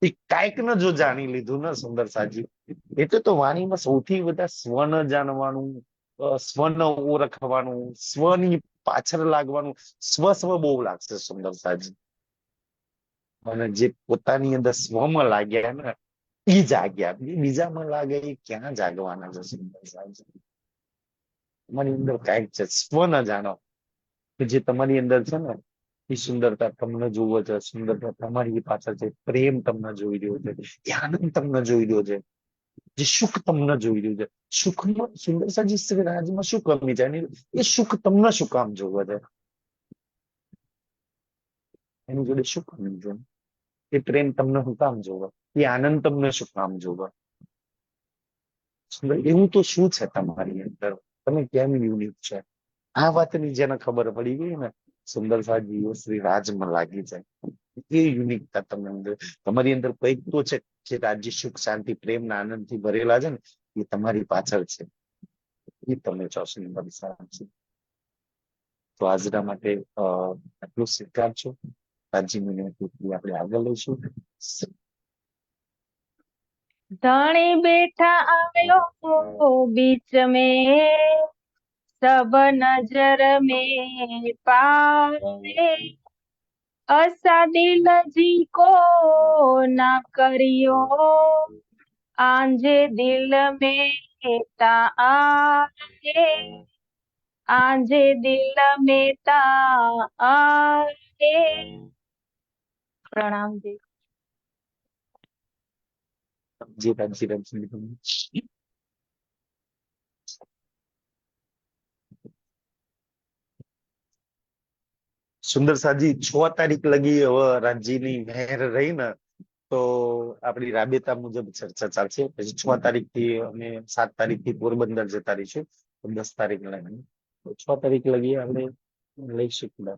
એ કાંઈક ને જો જાણી લીધું ને સુંદર સાજી, એટલે તો વાણીમાં સૌથી વધારે સ્વને જાણવાનું, સ્વને ઓળખવાનું, સ્વની પાછળ લાગવાનું, સ્વ બહુ લાગશે સુંદર સાજી. અને જે પોતાની અંદર સ્વમાં લાગ્યા ને એ જાગ્યા, બીજામાં લાગે એ ક્યાં જાગવાના છે સુંદર સાજી? તમારી અંદર કાંઈક છે, સ્વને જાણો કે જે તમારી અંદર છે ને, એ સુંદરતા તમને જોવો છે, સુંદરતા તમારી પાછળ છે, પ્રેમ તમને જોઈ રહ્યો છે, એ આનંદ તમને જોઈ રહ્યો છે, જે સુખ તમને જોઈ રહ્યું છે. સુખમાં સુંદર સાજી શ્રી રાજમાં શું કમી છે? એ સુખ તમને શું કામ જોવે છે? એની જોડે શું કમી છે? એ પ્રેમ તમને શું કામ જોવે? એ આનંદ તમને શું કામ જોવે? એવું તો શું છે તમારી અંદર? તમે કેમ યુનિક છે? આ વાતની જેને ખબર પડી ગઈ ને, સુંદર સાજી શ્રી રાજમાં લાગી જાય. એ યુનિકતા તમે અંદર, તમારી અંદર કઈક તો છે. જે રાજ્ય સુખ શાંતિ પ્રેમ ના આનંદ થી ભરેલા છે ને એ તમારી પાછળ છે. એ તમે 84 નંબરની સારાંશ છે. તો આજના માટે આટલું સ્વીકારજો. રાજ્યની વિનંતી આપણે આગળ લઈશું.
धनी बैठा आयो बीच में, सब नजर में पाए, ऐसा दिल जी को ना करियो, आंजे दिल में आए, आंजे दिल में आए. प्रणाम जी.
જે રાજ્ય સુંદર સાજી 6 તારીખ લગી હવે રાજ્યની મહેર રહી ને તો આપણી રાબેતા મુજબ ચર્ચા ચાલશે. પછી 6 તારીખથી અમે 7 તારીખથી પોરબંદર જતા રહીશું. 10 તારીખ લગી 6 તારીખ લગી આપણે લઈ શકીએ.